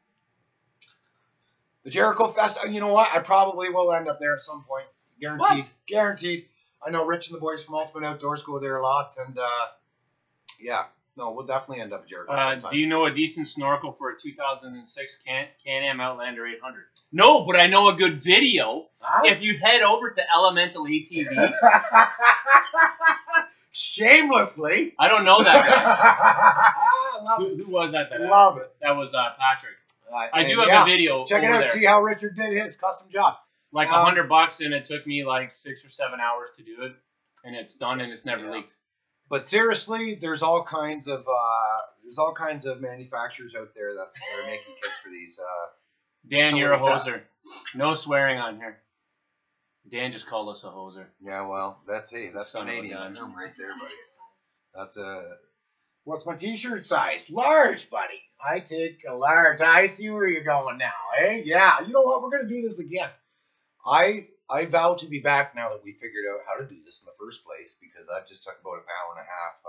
The Jericho Fest, you know what? I probably will end up there at some point. Guaranteed. What? Guaranteed. I know Rich and the boys from Ultimate Outdoors go there a lot, and yeah, no, we'll definitely end up at Jericho sometime. Do you know a decent snorkel for a 2006 Can-Am Outlander 800? No, but I know a good video. Huh? If you head over to Elemental ATV. Shamelessly. I don't know that guy. Love it. Who was that? Love it. That was Patrick. I And do have yeah, a video. check it over out. there. See how Richard did his custom job. Like $100, and it took me like 6 or 7 hours to do it, and it's done, and it's never leaked. But seriously, there's all kinds of there's all kinds of manufacturers out there that are making kits for these. Dan, you're a what do you hoser. No swearing on here. Dan just called us a hoser. Yeah, well, that's Son of a Canadian gun. term right there, buddy. That's what's my t-shirt size? Large, buddy. I take a large. I see where you're going now, eh? Yeah. You know what? We're gonna do this again. I vow to be back now that we figured out how to do this in the first place, because that just took about an hour and a half.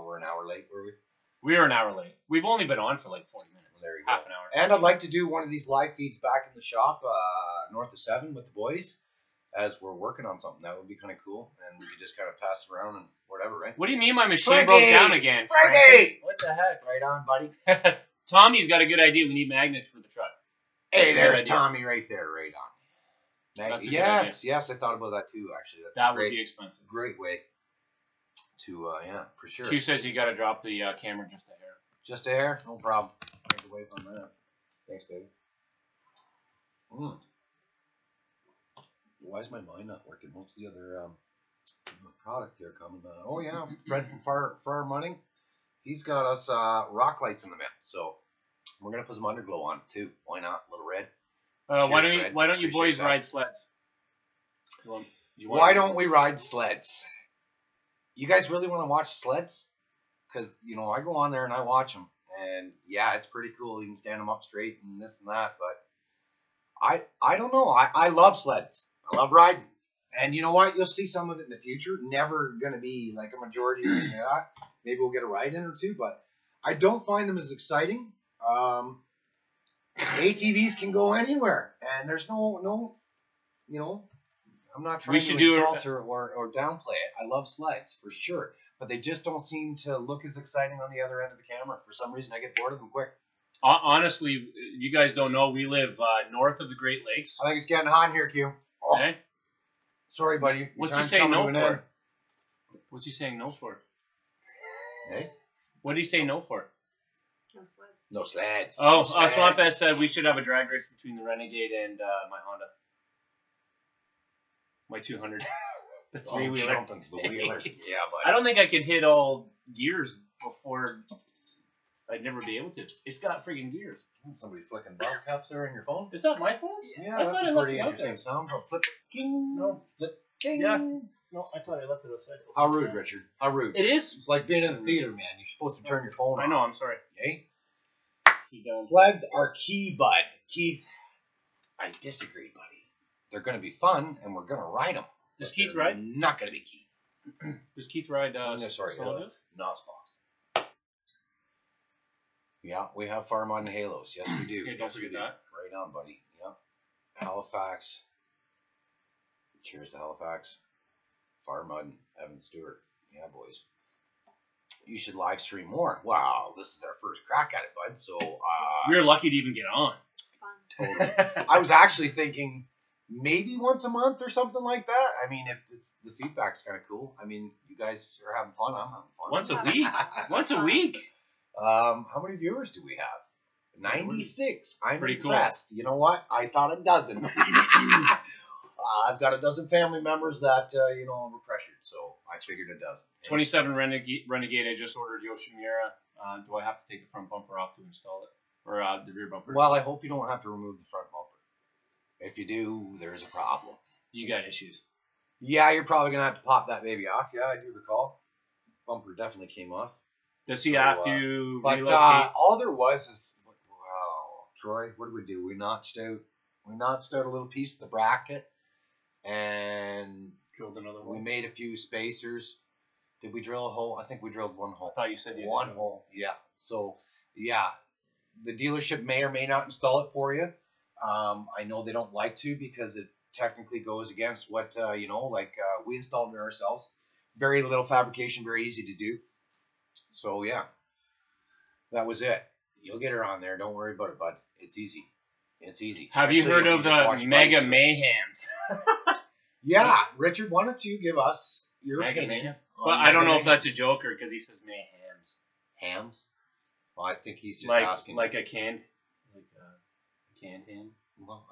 We're an hour late, were we? We are an hour late. We've only been on for like 40 minutes. There you Half go. an hour. And I'd like to do one of these live feeds back in the shop, north of 7 with the boys, as we're working on something. That would be kind of cool, and we could just kind of pass it around and whatever, right? What do you mean my machine Frankie! broke down again? Frankie! What the heck? Right on, buddy. Tommy's got a good idea. We need magnets for the truck. Hey, That's a good there's idea. Tommy right there, right on. That's a good Yes, I thought about that too, actually. That's That a would great, be expensive. great way to, yeah, for sure. Q says you got to drop the camera just a hair. Just a hair? No problem. I can wait on that. Thanks, baby. Why is my mind not working? What's the other product there coming? Oh, yeah, Fred from Far Money. He's got us rock lights in the mail, so we're going to put some underglow on, too. Why not? A little red. Why don't you Appreciate boys that. ride sleds? Why don't we ride sleds? You guys really want to watch sleds? Because, you know, I go on there and I watch them. And, yeah, it's pretty cool. You can stand them up straight and this and that. But I don't know. I love sleds. I love riding. And you know what? You'll see some of it in the future. Never going to be like a majority or anything like that. Maybe we'll get a ride in or two. But I don't find them as exciting. ATVs can go anywhere. And there's no, you know, I'm not trying to insult or downplay it. I love sleds for sure, but they just don't seem to look as exciting on the other end of the camera. For some reason, I get bored of them quick. Honestly, you guys don't know. We live north of the Great Lakes. I think it's getting hot in here, Q. Oh, Okay? sorry, buddy. Your What's he time's saying coming no to an for? end. What's he saying no for? Hey? What did he say no for? No sleds. No sleds. Oh, No sleds. Swamp S said we should have a drag race between the Renegade and my Honda. My 200. The three-wheeler. Jumping's the wheeler. Yeah, buddy. I don't think I could hit all gears before I'd never be able to. It's got friggin' gears. Somebody flicking bottle caps there on your phone? Is that my phone? Yeah, I that's thought I a left pretty it out interesting there. sound. Oh, flip. Ding. No. Flip. Ding. Yeah. No, I thought I left it outside. How rude, Richard. How rude. It is. It's like being in the theater, man. You're supposed to turn your phone off. I know, I'm sorry. Okay? He does. Sleds are key, bud. Keith, I disagree, buddy. They're going to be fun, and we're going to ride them. Does but Keith they're ride? Not going to be key. Does Keith ride No, sorry. solo? Nosboss. Yeah, we have Farm on Halos. Yes, we do. Yeah, don't Yes, we forget do. that. Right on, buddy. Yep. Halifax. Cheers to Halifax. Farm on Evan Stewart. Yeah, boys. You should live stream more. Wow, this is our first crack at it, bud. So, We're lucky to even get on. It's fun. totally. I was actually thinking maybe once a month or something like that. I mean, if it's the feedback's kind of cool. I mean, you guys are having fun. I'm having fun. Once a week? Once a week? How many viewers do we have? 96. I'm Pretty cool. impressed. You know what? I thought a dozen. I've got a dozen family members that, you know, were pressured, so I figured a dozen. 27 Renegade. I just ordered Yoshimura. Do I have to take the front bumper off to install it? Or the rear bumper? Well, I hope you don't have to remove the front bumper. If you do, there's a problem. You got issues. Yeah, you're probably going to have to pop that baby off. Yeah, I do recall. Bumper definitely came off. Does he have to But relocate? all there was is, wow, Troy, what did we do? We notched out a little piece of the bracket, and Drilled another we one. made a few spacers. Did we drill a hole? I think we drilled one hole. I thought you said you One did. hole, yeah. So, yeah, the dealership may or may not install it for you. I know they don't like to because it technically goes against what, you know, like we installed it ourselves. Very little fabrication, very easy to do. So, yeah, that was it. You'll get her on there. Don't worry about it, bud. It's easy. It's easy. Have you Especially heard if of just watch the Mega buddies do it. Mayhems? Yeah, Richard, why don't you give us your Mega opinion Mayhem? on But I don't know Mega if that's a Mayhems? joker because he says Mayhems. Hams? Well, I think he's just asking. Like a canned ham. Well,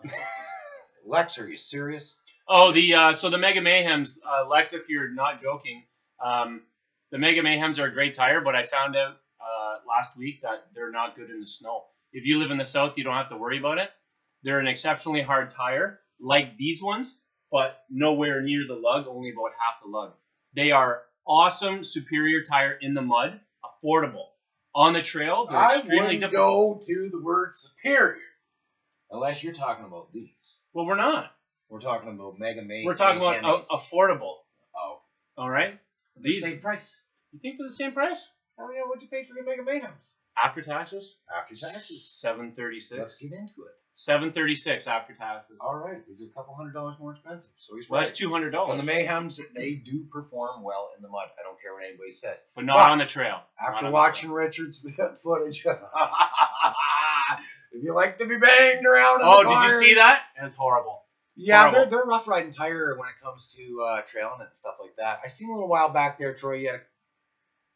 Lex, are you serious? Oh, so the Mega Mayhems, Lex, if you're not joking, the Mega Mayhems are a great tire, but I found out last week that they're not good in the snow. If you live in the south, you don't have to worry about it. They're an exceptionally hard tire, like these ones, but nowhere near the lug, only about half the lug. They are awesome, superior tire in the mud, affordable. On the trail, they're extremely difficult. Go to the word superior, unless you're talking about these. Well, we're not. We're talking about Mega May. We're talking about affordable. Oh. All right? The same price. You think they're the same price? Oh yeah, what'd you pay for your Mega Mayhems? After taxes? After taxes. $736. Let's get into it. $736 after taxes. All right, these are a couple $100 more expensive. So he's Well, right. that's $200. And the Mayhems, they do perform well in the mud. I don't care what anybody says. But not on the trail. After watching Richard's footage, if you like to be banged around in the did you see that? That's horrible. Yeah, Horrible. they're rough riding tire when it comes to trailing and stuff like that. I seen a little while back there, Troy, you had a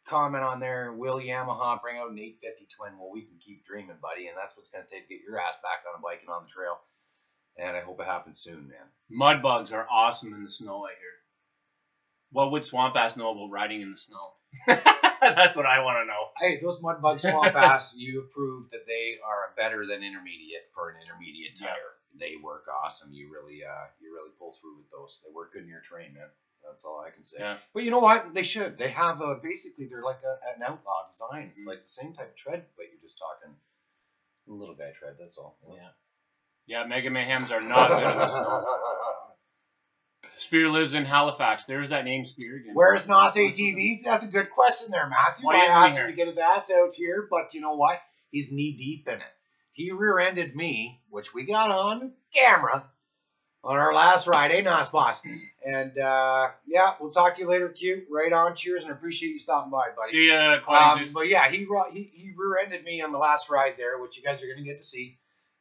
comment on there, will Yamaha bring out an 850 twin? Well, we can keep dreaming, buddy, and that's what's going to take to get your ass back on a bike and on the trail. And I hope it happens soon, man. Mud bugs are awesome in the snow, I hear. What would Swamp Ass know about riding in the snow? That's what I want to know. Hey, those mud bugs, Swamp Ass, you have proved that they are better than intermediate for an intermediate tire. Yeah. They work awesome. You really pull through with those. They work good in your terrain, man. That's all I can say. Yeah. But you know what? They should. They have basically they're like an outlaw design. It's like the same type of tread, but you're just talking a little guy tread. That's all. Yeah. Yeah. Mega Mayhems are not good in the snow. Spear lives in Halifax. There's that name, Spear again. Where's Nos ATVs? That's a good question there, Matthew. I asked him to get his ass out here, but you know what? He's knee deep in it. He rear-ended me, which we got on camera on our last ride, Nos boss? And yeah, we'll talk to you later, Q. Right on. Cheers, and I appreciate you stopping by, buddy. See ya. But yeah, he rear-ended me on the last ride there, which you guys are going to get to see,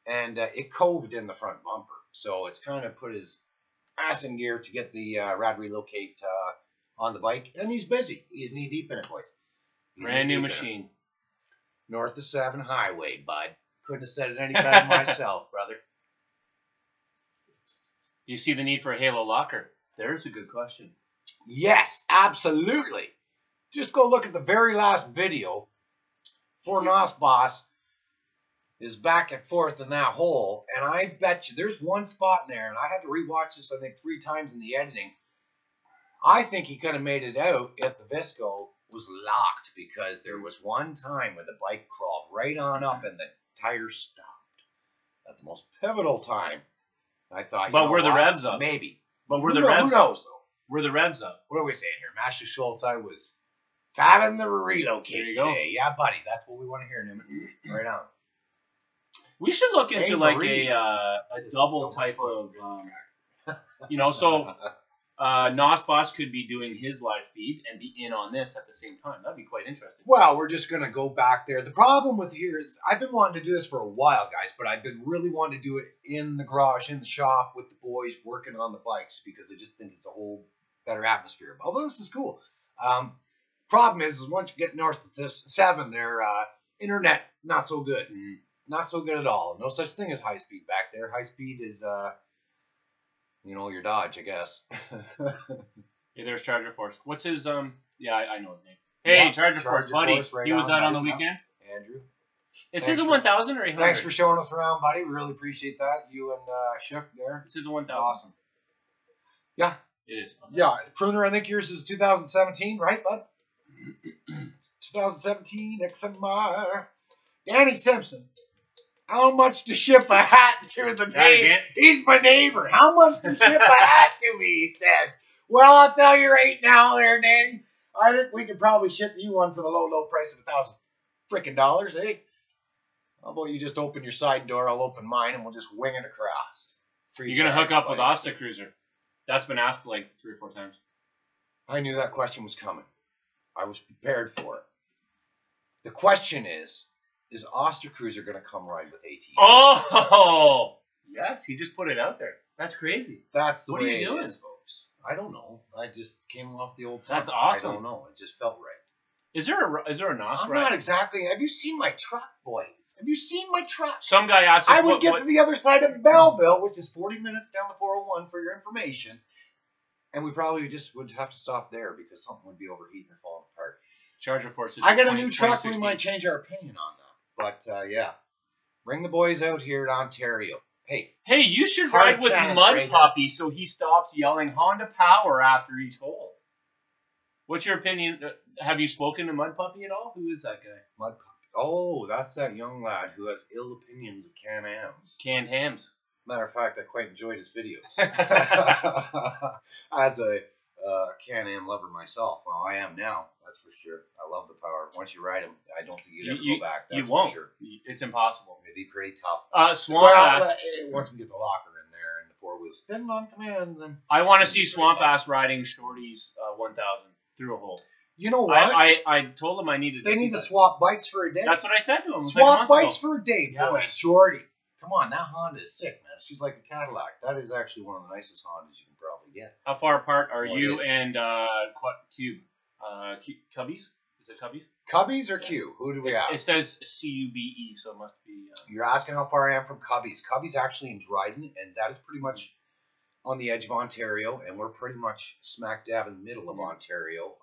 and it coved in the front bumper, so it's kind of put his ass in gear to get the rad relocate on the bike, and he's busy. He's knee deep in it, boys. Brand new machine. North of 7 Highway, bud. Couldn't have said it any better myself, brother. Do you see the need for a Halo locker? There's a good question. Yes, absolutely. Just go look at the very last video. For Nos Boss is back and forth in that hole, and I bet you there's one spot in there, and I had to rewatch this, I think, 3 times in the editing. I think he could have made it out if the Visco was locked, because there was one time where the bike crawled right on up and the tire stopped at the most pivotal time. I thought, but were the revs up? Maybe. But were the revs up? Who knows? Were the revs up? What are we saying here? Master Schultz, I was having the relocate today. Go. Yeah, buddy. That's what we want to hear, Newman. Right on. We should look into like a double type of, you know, so Nos Boss could be doing his live feed and be in on this at the same time. That'd be quite interesting. Well, we're just going to go back there. The problem with here is I've been wanting to do this for a while, guys, but I've been really wanting to do it in the garage, in the shop with the boys working on the bikes, because I just think it's a whole better atmosphere. Although this is cool. Problem is once you get north of 7, their internet, not so good. Not so good at all. No such thing as high speed back there. High speed is, you know, your Dodge, I guess. Hey, there's Charger Force. What's his, yeah, I know his name. Hey, yeah, Charger Force, buddy. Right, he was out on the weekend. Andrew. Is his a 1,000 or 800? Thanks for showing us around, buddy. We really appreciate that. You and Shook there. This is a 1,000. Awesome. Yeah. It is. Yeah, Pruner, I think yours is 2017, right, bud? 2017, XMR. Danny Simpson. How much to ship a hat to the neighbor? He's my neighbor. How much to ship a hat to me, he says. Well, I'll tell you right now there, Danny. I think we could probably ship you one for the low price of $1,000 eh? How about you just open your side door, I'll open mine, and we'll just wing it across. You're going to hook up with Asta Cruiser. That's been asked like 3 or 4 times. I knew that question was coming. I was prepared for it. The question is Oster Cruiser going to come ride with AT? Oh! Yes, he just put it out there. That's crazy. That's the way it is, folks. I don't know. I just came off the old time. That's awesome. I don't know. It just felt right. Is there a NOS I'm not exactly. Have you seen my truck, boys? Have you seen my truck? Some guy asked us I would get to the other side of Belleville, which is 40 minutes down the 401 for your information. And we probably just would have to stop there because something would be overheating or falling apart. Charger Force. I got a new truck. We might change our opinion on that. But yeah, bring the boys out here to Ontario. Hey, you should Heart ride of with Canada, Mud right Puppy so he stops yelling Honda Power after each hole. What's your opinion? Have you spoken to Mud Puppy at all? Who is that guy? Mud Puppy. Oh, that's that young lad who has ill opinions of Can-Ams. Canned hams. Matter of fact, I quite enjoyed his videos. As a Can-Am lover myself, well, I am now. That's for sure. I love the power. Once you ride them, I don't think you'd ever go back. That's you won't. For sure. It's impossible. It'd be pretty tough. Swamp Ass. Once we get the locker in there and the four-wheel spin on command, then I want to see Swamp Ass riding Shorty's 1000 through a hole. You know what? I told him I needed. They need to swap bikes for a day. That's what I said to him. Swap bikes for a day, yeah, boy. man. Shorty. Come on, that Honda is sick, man. She's like a Cadillac. That is actually one of the nicest Hondas you can probably get. How far apart are Well, you and Cube? Cubbies? Is it Cubbies? Cubbies or Q? Who do we ask? It says Cube, so it must be. You're asking how far I am from Cubbies. Cubbies actually in Dryden, and that is pretty much on the edge of Ontario, and we're pretty much smack dab in the middle of Ontario,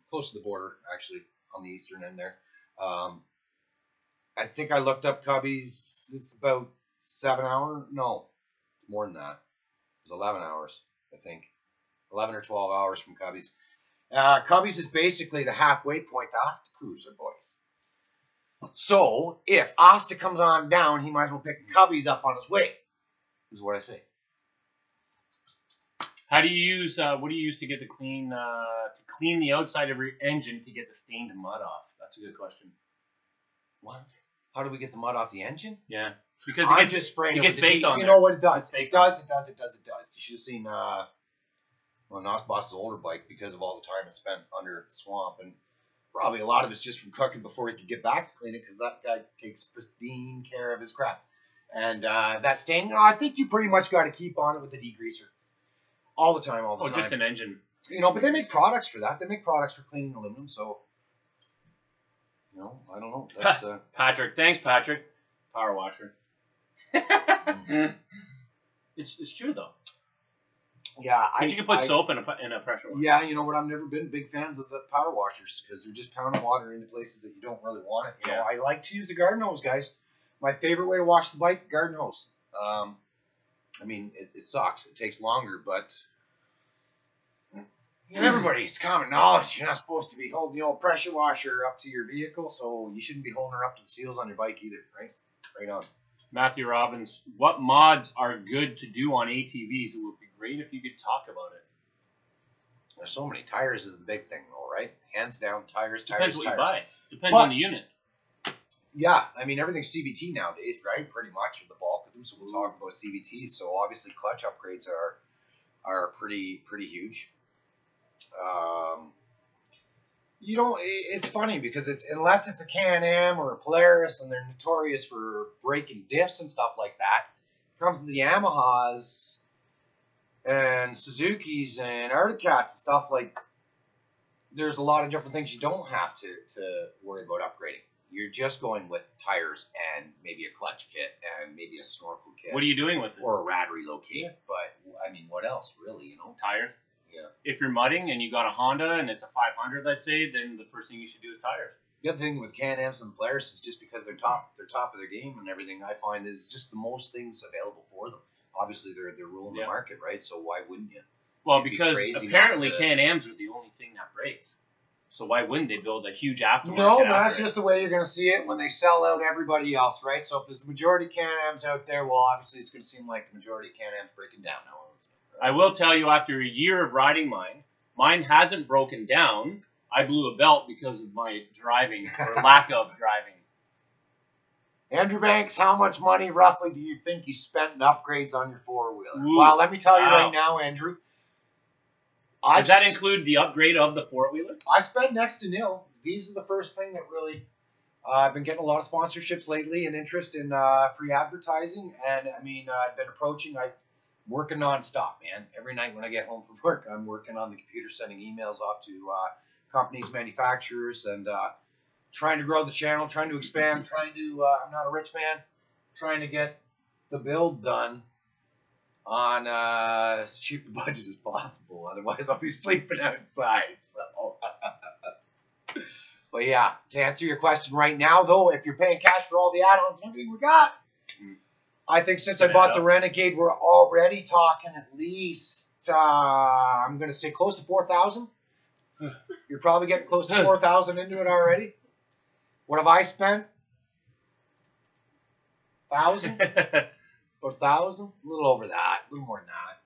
close to the border, actually, on the eastern end there. I think I looked up Cubbies. It's about 7 hours. No, it's more than that. It's 11 hours, I think. 11 or 12 hours from Cubbies. Cubbies is basically the halfway point to Asta Cruiser, boys. So, if Asta comes on down, he might as well pick Cubbies up on his way, is what I say. How do you use? What do you use to get the clean the outside of your engine to get the stained mud off? That's a good question. What? How do we get the mud off the engine? Yeah, because I just spraying it it gets with baked on You there. know what it does? It It does. You should have seen Nosboss's older bike because of all the time it spent under the swamp, and probably a lot of it's just from cooking before he could get back to clean it because that guy takes pristine care of his crap. And that stain, I think you pretty much got to keep on it with the degreaser. All the time, all the time. Oh, just an engine. You know, but they make products for that. They make products for cleaning aluminum, so, you know, I don't know. That's, Patrick. Thanks, Patrick. Power washer. It's true, though. yeah, You can put soap in a pressure washer. Yeah, you know what? I've never been big fans of the power washers because they're just pounding water into places that you don't really want it. You know, I like to use the garden hose, guys. My favorite way to wash the bike, garden hose. I mean, it sucks. It takes longer, but everybody's common knowledge. You're not supposed to be holding the old pressure washer up to your vehicle, so you shouldn't be holding her up to the seals on your bike either, right? Right on. Matthew Robbins, what mods are good to do on ATVs? It would be great if you could talk about it. There's so many. Tires is the big thing, though, right? Hands down, tires. Depends what tires. you buy. Depends on the unit. Yeah, I mean, everything's CVT nowadays, right? Pretty much, the bulk of them. So we'll talk about CVTs. So obviously, clutch upgrades are pretty huge. You know, it's funny because unless it's a Can-Am or a Polaris, and they're notorious for breaking diffs and stuff like that. It comes to the Yamahas and Suzuki's and Articats and stuff like. There's a lot of different things you don't have to worry about upgrading. You're just going with tires and maybe a clutch kit and maybe a snorkel kit. What are you doing with it? Or a rad relocate kit. But, I mean, what else, really, you know? Tires. Yeah. If you're mudding and you got a Honda and it's a 500, let's say, then the first thing you should do is tires. The other thing with Can-Ams and Polaris is just because they're top of their game and everything, I find is just the most things available for them. Obviously, they're ruling the market, right? So why wouldn't you? Well, because apparently Can-Ams are the only thing that breaks. So why wouldn't they build a huge aftermarket? No, but that's just the way you're going to see it when they sell out everybody else, right? So if there's the majority Can-Ams out there, well, obviously it's going to seem like the majority Can-Ams breaking down now. I will tell you, after a year of riding mine hasn't broken down. I blew a belt because of my driving or lack of driving. Andrew Banks, how much money roughly do you think you spent in upgrades on your four-wheeler? Well, let me tell you right now, Andrew. Does that include the upgrade of the four-wheeler? I spent next to nil. These are the first thing that really... I've been getting a lot of sponsorships lately and interest in free advertising. And, I mean, I've been approaching... I'm working nonstop, man. Every night when I get home from work, I'm working on the computer, sending emails off to companies, manufacturers, and trying to grow the channel, trying to expand, trying to... I'm not a rich man. Trying to get the build done on as cheap a budget as possible. Otherwise, I'll be sleeping outside. So, But yeah, to answer your question right now, though, if you're paying cash for all the add-ons and everything we got, I think since I bought the Renegade, we're already talking at least, I'm going to say close to 4,000. You're probably getting close to 4,000 into it already. What have I spent? 1,000? About 1,000? A little over that. A little more than that.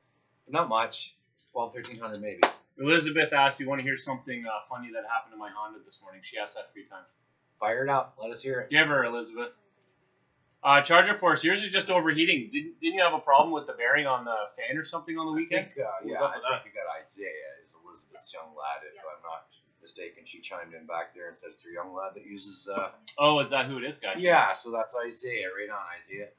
But not much. 1,200, 1,300 maybe. Elizabeth asked, "You want to hear something funny that happened to my Honda this morning?" She asked that 3 times. Fire it up. Let us hear it. Give her, Elizabeth. Charger Force, yours is just overheating. Didn't you have a problem with the bearing on the fan or something on the weekend? I think, I think you got Isaiah, is Elizabeth's young lad, if I'm not mistaken. She chimed in back there and said it's her young lad that uses... Oh, is that who it is, guys? Yeah, so that's Isaiah. Right on, Isaiah.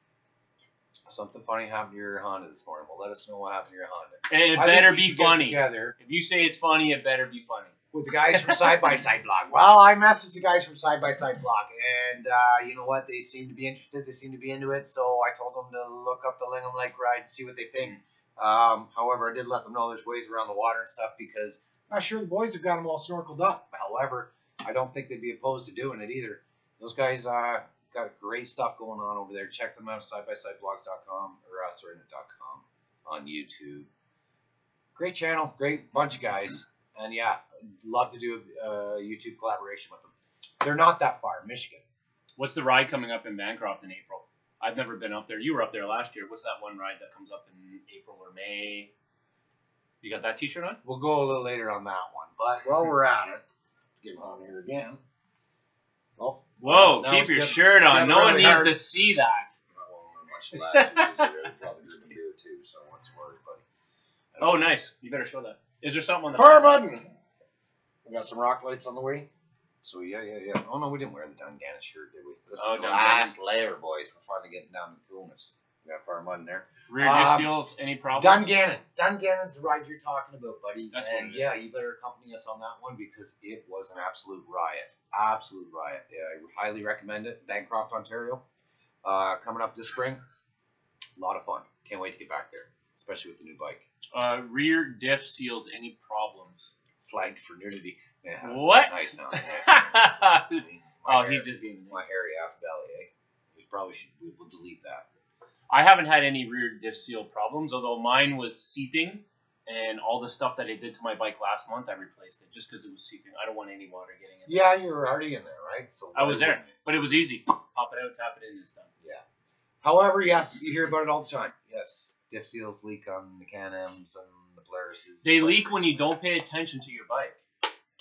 Something funny happened to your Honda this morning. Well, let us know what happened to your Honda. And it better be funny. Together if you say it's funny, it better be funny. with the guys from Side by Side Blog. Well, I messaged the guys from Side by Side Blog, and you know what? They seem to be interested. They seem to be into it. So I told them to look up the Lingham Lake ride and see what they think. However, I did let them know there's ways around the water and stuff because I'm not sure the boys have got them all snorkeled up. However, I don't think they'd be opposed to doing it either. Those guys got great stuff going on over there. Check them out, sidebysideblogs.com or sorrynet.com on YouTube. Great channel, great bunch of guys. And yeah, I'd love to do a YouTube collaboration with them. They're not that far, Michigan. What's the ride coming up in Bancroft in April? I've never been up there. You were up there last year. What's that one ride that comes up in April or May? You got that t-shirt on? We'll go a little later on that one. But while we're at it, get on here again. Well, whoa, keep your shirt on. No one needs to see that. Well, much last year, probably didn't do it too, so what's worse, buddy. Oh, nice. You better show that. Is there something on the Farmudden! We got some rock lights on the way. So, yeah. Oh, no, we didn't wear the Dungannon shirt, did we? This is the last layer, boys. We're finally getting down to the coolness. We got Farmudden there. Rear disc seals, any problems? Dungannon's the ride you're talking about, buddy. That's and what it is. yeah, you better accompany us on that one because it was an absolute riot. Absolute riot. Yeah, I highly recommend it. Bancroft, Ontario. Coming up this spring. A lot of fun. Can't wait to get back there, especially with the new bike. Rear diff seals, any problems? Flagged for nudity. Yeah, What? Nice sound. He's just being my hairy ass belly, eh? We probably should. We'll delete that. I haven't had any rear diff seal problems, although mine was seeping, and all the stuff that I did to my bike last month, I replaced it just because it was seeping. I don't want any water getting in. Yeah, you were already in there, right? So I was there, but it was easy. Pop it out, tap it in, and it's done. Yeah. However, yes, you hear about it all the time. Yes, diff seals leak on the Can-Ams and the Polarises. They leak when you don't pay attention to your bike.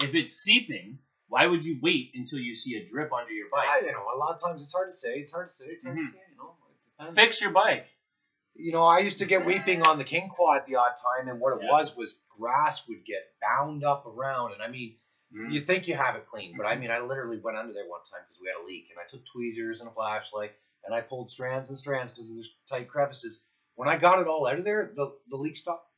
If it's seeping, why would you wait until you see a drip under your bike? You know, a lot of times it's hard to say. You know. Fix your bike. You know, I used to get weeping on the King Quad the odd time, and what it was grass would get bound up around. And I mean, you think you have it clean, but I mean, I literally went under there one time because we had a leak, and I took tweezers and a flashlight, and I pulled strands and strands because there's tight crevices. When I got it all out of there, the leak stopped.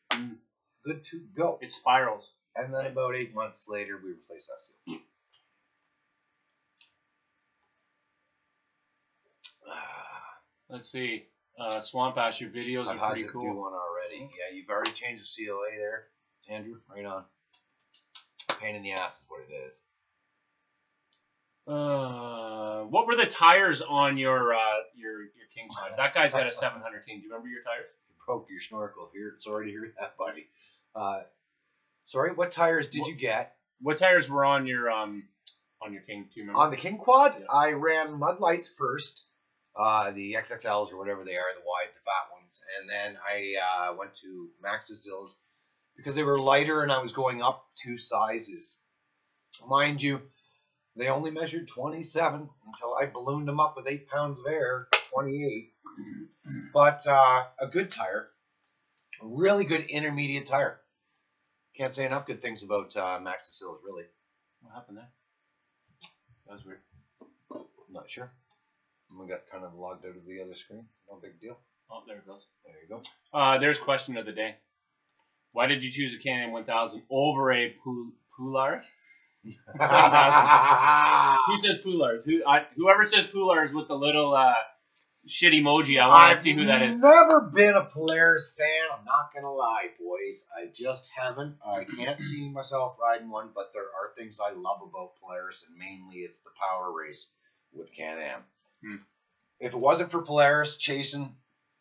Good to go. It spirals. And then about 8 months later, we replaced that seal. Let's see. Swamp Ash, your videos are pretty cool. Do one already. Yeah, you've already changed the CLA there, Andrew. Right on. Pain in the ass is what it is. What were the tires on your King side? That guy's got a 700 King. Do you remember your tires? You broke your snorkel. Sorry to hear that, buddy. Sorry, what tires did you get? What tires were on your King? Do you remember? On the King Quad, yeah. I ran mud lights first. The XXLs or whatever they are, the wide, the fat ones. And then I went to Maxxis Zills because they were lighter and I was going up 2 sizes. Mind you, they only measured 27 until I ballooned them up with 8 pounds of air, 28. But a good tire, a really good intermediate tire. Can't say enough good things about Maxxis Zills, really. What happened there? That was weird. I'm not sure. We got kind of logged out of the other screen. No big deal. Oh, there it goes. There you go. There's question of the day. Why did you choose a Can-Am 1000 over a Polaris? Who says Polaris? Whoever says Polaris with the little shit emoji. I want to see who that is. I've never been a Polaris fan. I'm not going to lie, boys. I just haven't. I can't see myself riding one, but there are things I love about Polaris, and mainly it's the power race with Can-Am. If it wasn't for Polaris chasing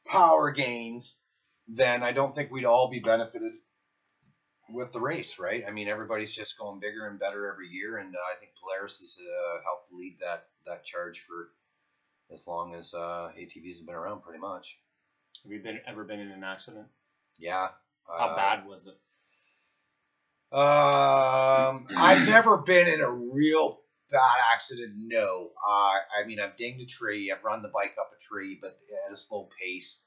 power gains, then I don't think we'd all be benefited with the race, right? I mean, everybody's just going bigger and better every year, and I think Polaris has helped lead that charge for as long as ATVs have been around, pretty much. Have you ever been in an accident? Yeah. How bad was it? I've never been in a real bad accident, no. I mean, I've dinged a tree. I've run the bike up a tree, but at a slow pace.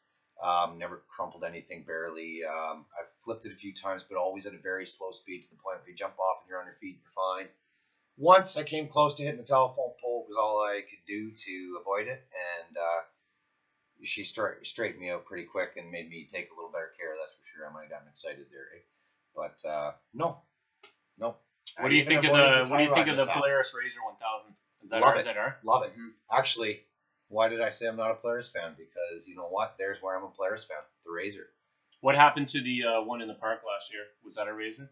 Never crumpled anything, barely. I've flipped it a few times, but always at a very slow speed to the point where you jump off and you're on your feet and you're fine. Once I came close to hitting the telephone pole. It was all I could do to avoid it, and she straightened me out pretty quick and made me take a little better care, that's for sure. I might have gotten excited there, eh? But no. What do you think of the Polaris Razor 1000? Is that Love Is that our? Love it. Actually, why did I say I'm not a Polaris fan? Because you know what? There's where I'm a Polaris fan. The Razor. What happened to the one in the park last year? Was that a Razor?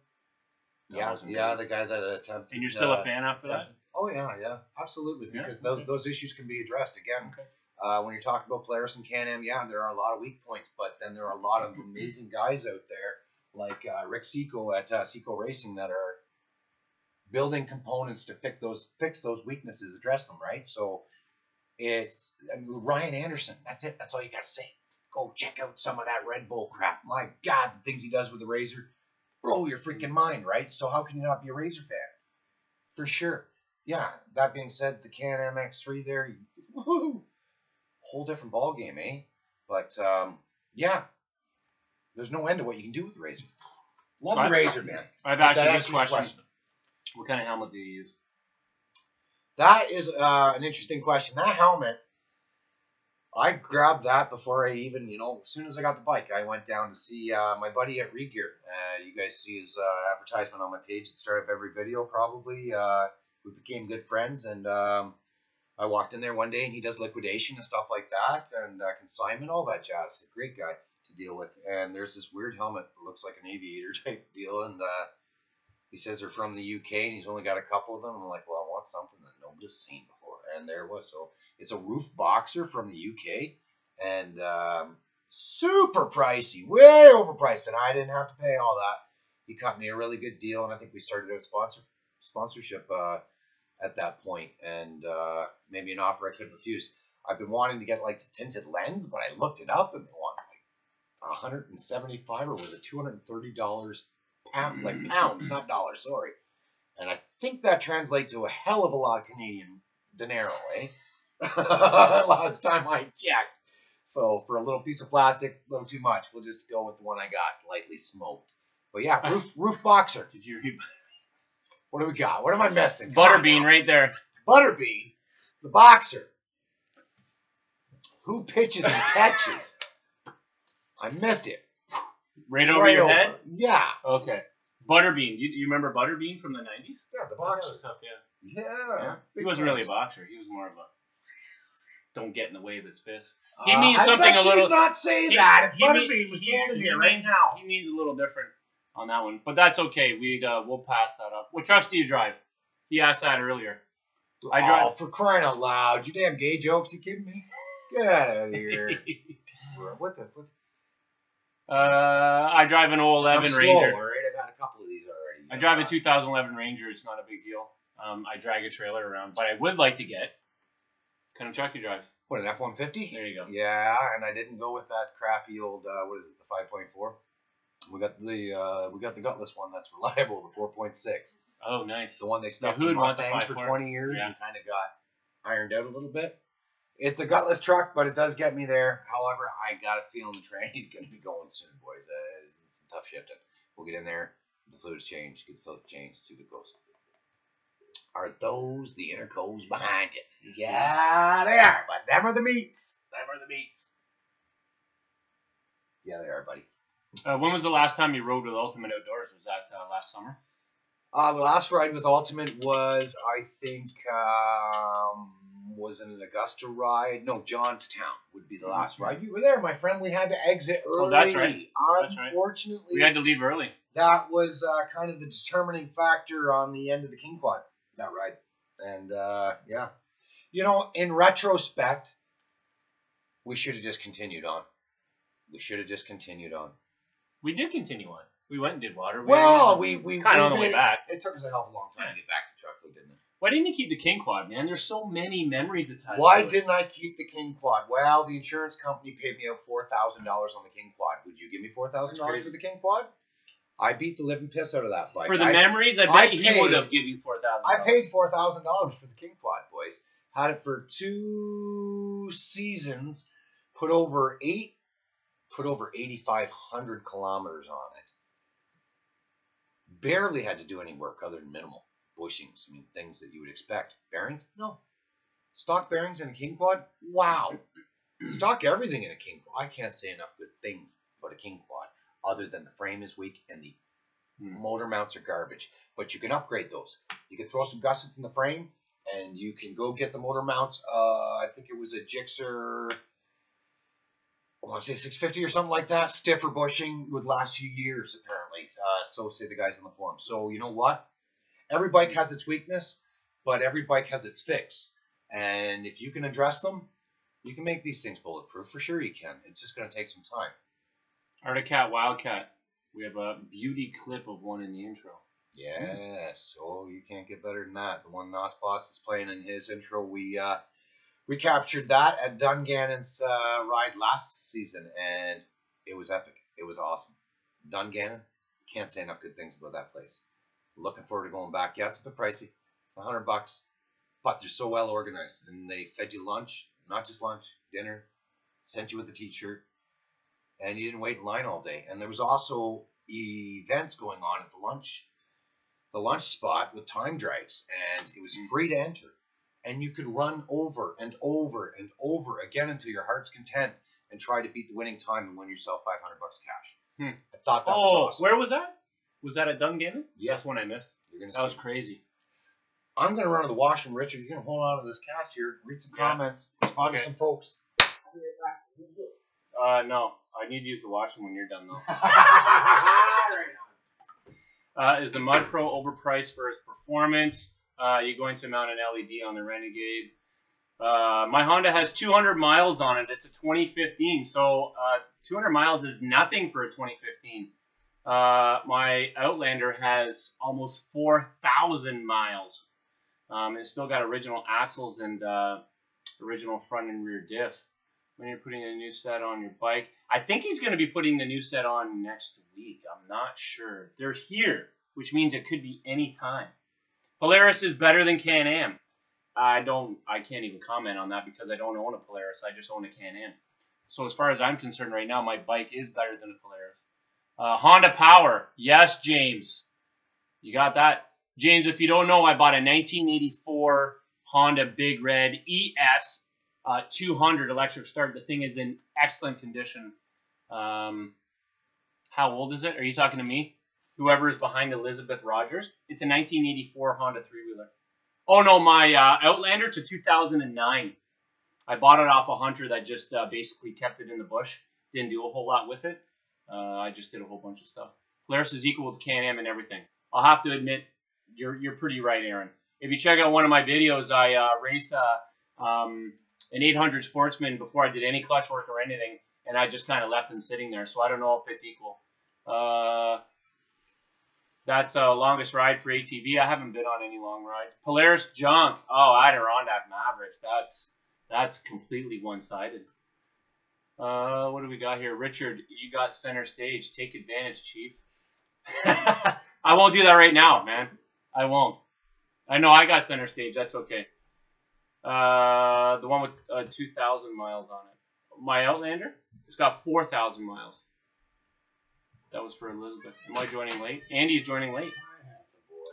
No, yeah, the guy that attempted. And you're still a fan after that? Oh yeah, absolutely. Because those issues can be addressed again. Okay. When you're talking about Polaris and Can-Am, there are a lot of weak points, but then there are a lot of amazing guys out there like Rick Seco at Seco Racing that are building components to fix those weaknesses, address them, right? So Ryan Anderson. That's it. That's all you got to say. Go check out some of that Red Bull crap. My God, the things he does with the Razor. Blow your freaking mind, right? So how can you not be a Razor fan? For sure. Yeah, that being said, the Can-Am X3 there, woohoo, whole different ball game, eh? But, there's no end to what you can do with the Razor. Love the Razor, man. I've actually this question. What kind of helmet do you use? That is an interesting question. That helmet, I grabbed that before I even, as soon as I got the bike, I went down to see my buddy at Regear. You guys see his advertisement on my page at the start of every video, probably. We became good friends, and I walked in there one day, and he does liquidation and stuff like that, and consignment, all that jazz. A great guy to deal with. And there's this weird helmet that looks like an aviator type deal, and he says they're from the UK, and he's only got a couple of them. I'm like, well, I want something that nobody's seen before, and there it was. So it's a roof boxer from the UK, and super pricey, way overpriced, and I didn't have to pay all that. He cut me a really good deal, and I think we started out sponsorship at that point, and maybe an offer I couldn't refuse. I've been wanting to get like the tinted lens, but I looked it up, and they want like $175 or was it $230 pounds, not dollars, sorry. And I think that translates to a hell of a lot of Canadian dinero, eh? Last time I checked. So for a little piece of plastic, a little too much. We'll just go with the one I got, lightly smoked. But yeah, roof boxer. Did you read? What do we got? What am I missing? Butterbean right there. Butterbean, the boxer. Who pitches and catches? I missed it. Right over your head? Yeah. Okay. Butterbean. You remember Butterbean from the 90s? Yeah, the boxer. Stuff, Yeah. He wasn't really a boxer. He was more of a don't get in the way of his fist. He means something a little. I not say that. If Butterbean was standing here right now. He means a little different on that one, but that's okay. We'll pass that up. What trucks do you drive? He asked that earlier. I drive. For crying out loud! You damn gay jokes! You kidding me? Get out of here! What's I drive an 011 Ranger. Slow, all right? I've had a couple of these already. I drive a 2011 Ranger. It's not a big deal. I drag a trailer around, but I would like to get. What kind of truck you drive? What, an F-150? There you go. Yeah, and I didn't go with that crappy old what is it, the 5.4. We got the gutless one that's reliable, the 4.6. Oh, nice. The one they stuck to Mustangs for 20 years and kind of got ironed out a little bit. It's a gutless truck, but it does get me there. However, I got a feeling the tranny's going to be going soon, boys. It's some tough shifting. We'll get in there, the fluids change, get the filter changed, see what goes. Are those the inner coves behind you? Yeah, they are, but them are the meats. Yeah, they are, buddy. When was the last time you rode with Ultimate Outdoors? Was that last summer? The last ride with Ultimate was, I think, was it an Augusta ride? No, Johnstown would be the last ride. You were there, my friend. We had to exit early. Oh, that's right. Unfortunately, We had to leave early. that was kind of the determining factor on the end of the King Quad, that ride. And, yeah. You know, in retrospect, we should have just continued on. We We did continue on. We went and did water. Well, we kind of on the way back. It took us a hell of a long time to get back to the truck, though, didn't it? Why didn't you keep the King Quad, man? There's so many memories attached Why to it. didn't I keep the King Quad? Well, the insurance company paid me out $4,000 on the King Quad. Would you give me $4,000 for the King Quad? I beat the living piss out of that bike. For the memories, I bet he would have given you $4,000. I paid $4,000 for the King Quad, boys. Had it for 2 seasons. Put over 8,500 kilometers on it. Barely had to do any work other than minimal bushings. I mean, things that you would expect. Bearings? No. Stock bearings in a King Quad? Wow. Stock everything in a King Quad. I can't say enough good things about a King Quad other than the frame is weak and the motor mounts are garbage. But you can upgrade those. You can throw some gussets in the frame and you can go get the motor mounts. I think it was a Gixxer, I want to say 650 or something like that. Stiffer bushing would last you years, apparently. So say the guys on the forum. So you know what? Every bike has its weakness, but every bike has its fix. And if you can address them, you can make these things bulletproof. For sure you can. It's just going to take some time. Articat Wildcat. We have a beauty clip of one in the intro. Yes. Oh, you can't get better than that. The one Nosboss is playing in his intro. We captured that at Dungannon's ride last season, and it was epic. It was awesome. Dungannon, can't say enough good things about that place. Looking forward to going back. Yeah, it's a bit pricey. It's $100, but they're so well organized, and they fed you lunch, not just lunch, dinner, sent you with a t-shirt, and you didn't wait in line all day. And there was also events going on at the lunch spot with time drives, and it was free to enter. And you could run over and over and over again until your heart's content and try to beat the winning time and win yourself $500 cash. I thought that was awesome. Where was that? Was that at Dungannon? Yeah. That's one I missed. That was crazy. I'm going to run to the washroom. Richard, you can hold on to this cast here. Read some comments. Respond to some folks. No. I need to use the washroom when you're done, though. Is the Mud Pro overpriced for its performance? You're going to mount an LED on the Renegade. My Honda has 200 miles on it. It's a 2015, so 200 miles is nothing for a 2015. My Outlander has almost 4,000 miles. It's still got original axles and original front and rear diff. When you're putting a new set on your bike, I think he's going to be putting the new set on next week. I'm not sure. They're here, which means it could be any time. Polaris is better than Can-Am. I can't even comment on that because I don't own a Polaris. I just own a Can-Am. So as far as I'm concerned right now, my bike is better than a Polaris. Honda Power. Yes, James. You got that? James, if you don't know, I bought a 1984 Honda Big Red ES 200 electric start. The thing is in excellent condition. How old is it? Are you talking to me? Whoever is behind Elizabeth Rogers. It's a 1984 Honda three-wheeler. Oh, no, my Outlander to 2009. I bought it off a hunter that just basically kept it in the bush. Didn't do a whole lot with it. I just did a whole bunch of stuff. Polaris is equal with Can-Am and everything. I'll have to admit, you're pretty right, Aaron. If you check out one of my videos, I race an 800 Sportsman before I did any clutch work or anything, and I just kind of left them sitting there, so I don't know if it's equal. That's longest ride for ATV. I haven't been on any long rides. Polaris junk. Oh, Adirondack Mavericks. That's completely one-sided. What do we got here? Richard, you got center stage. Take advantage, Chief. I won't do that right now, man. I won't. I know I got center stage. That's okay. The one with 2,000 miles on it. My Outlander, it's got 4,000 miles. That was for Elizabeth. Am I joining late? Andy's joining late.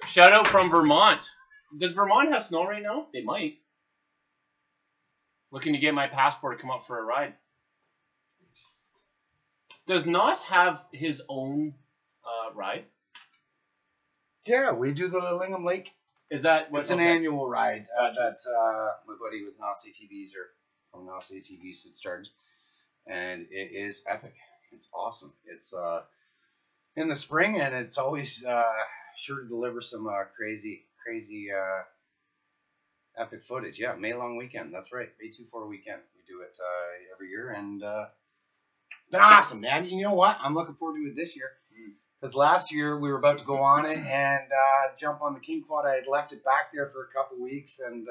Shout out from Vermont. Does Vermont have snow right now? They might. Looking to get my passport to come up for a ride. Does Nos have his own ride? Yeah, we do the Lillingham Lake Is that what? It's an annual ride Gotcha. that my buddy with Nos ATVs or from Nos ATVs had started, and it is epic. It's awesome. It's in the spring, and it's always sure to deliver some crazy epic footage. Yeah, May long weekend. That's right, May 2-4 weekend. We do it every year, and it's been awesome, man. You know what? I'm looking forward to it this year. Because last year we were about to go on it and jump on the King Quad. I had left it back there for a couple weeks and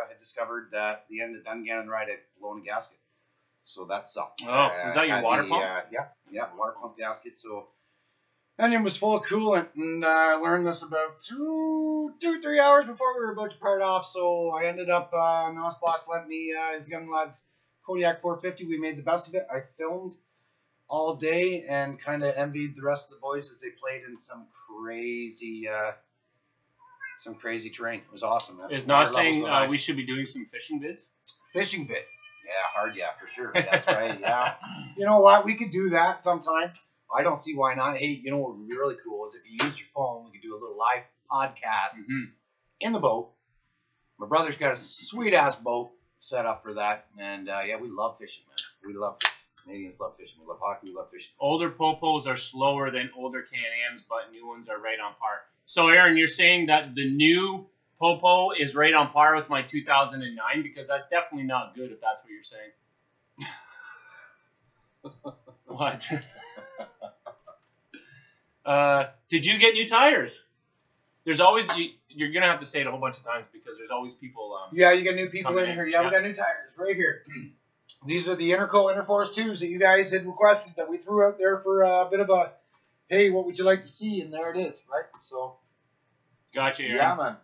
had discovered that at the end of Dungannon ride I'd blown a gasket. So that sucked. Oh, was that your water pump? Yeah, water pump gasket. So engine was full of coolant, and I learned this about 3 hours before we were about to part off. So I ended up, Nos Boss lent me his young lad's Kodiak 450. We made the best of it. I filmed all day and kind of envied the rest of the boys as they played in some crazy terrain. It was awesome, man. Is not saying we should be doing some fishing bids? Fishing bids. Yeah, for sure. That's right, yeah. You know what? We could do that sometime. I don't see why not. Hey, you know what would be really cool is if you used your phone, we could do a little live podcast in the boat. My brother's got a sweet-ass boat set up for that. And, yeah, we love fishing, man. We love fishing. Canadians love fishing. We love hockey. We love fishing. Older popos are slower than older Can-Ams, but new ones are right on par. So, Aaron, you're saying that the new popo is right on par with my 2009? Because that's definitely not good if that's what you're saying. What? Did you get new tires? There's always... You're going to have to say it a whole bunch of times because there's alys people... yeah, you got new people in here. Yeah, we got new tires right here. These are the Interco Interforce 2s that you guys had requested that we threw out there for a bit of a, hey, what would you like to see? And there it is, right? So, gotcha, Aaron. Yeah,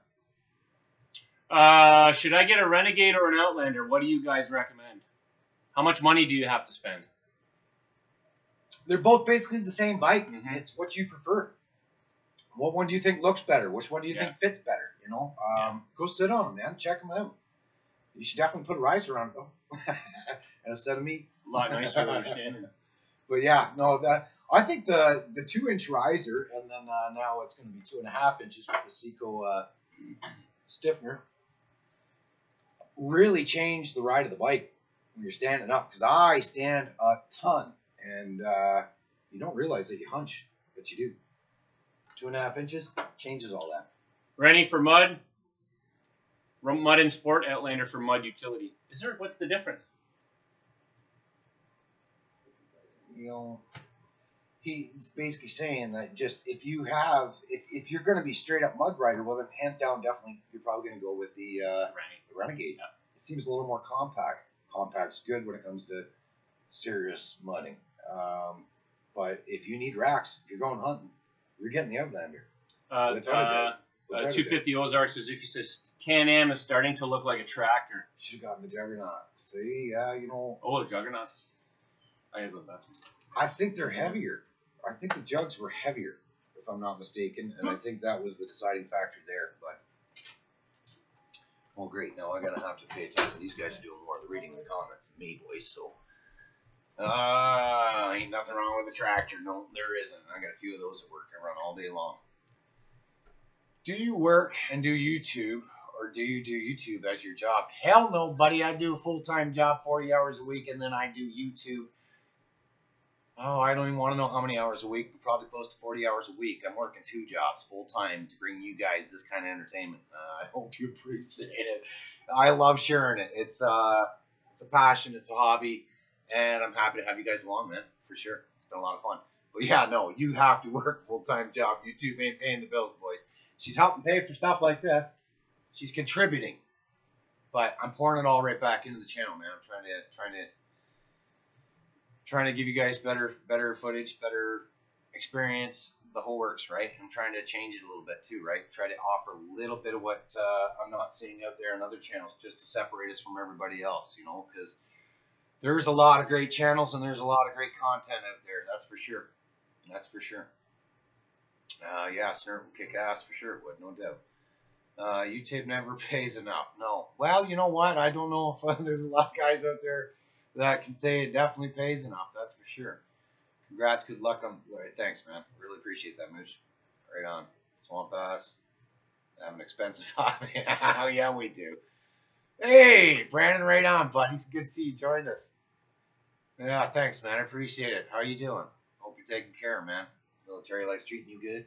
man. Should I get a Renegade or an Outlander? What do you guys recommend? How much money do you have to spend? They're both basically the same bike. It's what you prefer. What one do you think looks better? Which one do you think fits better? You know, go sit on them, man. Check them out. You should definitely put a riser on it, though. And a set of meats. A lot nicer than your standard. But yeah, no, I think the 2-inch riser, and then now it's going to be 2.5 inches with the Seco stiffener, really changed the ride of the bike when you're standing up. Because I stand a ton, and you don't realize that you hunch, but you do. 2.5 inches changes all that. Rennie for mud. Mud and sport, Outlander for mud utility. What's the difference? You know, he's basically saying that just if you're going to be straight up mud rider, well then hands down definitely you're probably going to go with the Renegade. Yeah. It seems a little more compact. Compact's good when it comes to serious mudding. But if you need racks, if you're going hunting, you're getting the Outlander. 250 Ozark Suzuki says Can-Am is starting to look like a tractor. Should have gotten the Juggernaut. See, yeah, you know. Oh, the Juggernaut. I have that. I think they're heavier. I think the Jugs were heavier, if I'm not mistaken, and I think that was the deciding factor there. But well, great. Now I gotta have to pay attention. These guys are doing more of the reading of the comments than me, boys. So, ain't nothing wrong with the tractor. No, there isn't. I got a few of those at work. I run all day long. Do you work and do YouTube, or do you do YouTube as your job? Hell no, buddy. I do a full-time job, 40 hours a week, and then I do YouTube. Oh, I don't even want to know how many hours a week, but probably close to 40 hours a week. I'm working 2 jobs full-time to bring you guys this kind of entertainment. I hope you appreciate it. I love sharing it. It's a passion. It's a hobby, and I'm happy to have you guys along, man, for sure. It's been a lot of fun. But, yeah, no, you have to work a full-time job. YouTube ain't paying the bills, boys. She's helping pay for stuff like this. She's contributing, but I'm pouring it all right back into the channel, man. I'm trying to give you guys better footage, better experience, the whole works, right? I'm trying to change it a little bit too, right? Try to offer a little bit of what I'm not seeing out there on other channels, just to separate us from everybody else, you know, because there's a lot of great channels and there's a lot of great content out there. That's for sure. That's for sure. Yeah, Snurt will kick ass for sure. It would, no doubt. YouTube never pays enough. No. Well, you know what? I don't know if there's a lot of guys out there that can say it definitely pays enough. That's for sure. Congrats. Good luck. Thanks, man. Really appreciate that, Mooch. Right on. Swamp Ass. have an expensive hobby. Oh, yeah, we do. Hey, Brandon, right on, buddy. It's good to see you joined us. Yeah, thanks, man. I appreciate it. How are you doing? Hope you're taking care, man. Military life's treating you good.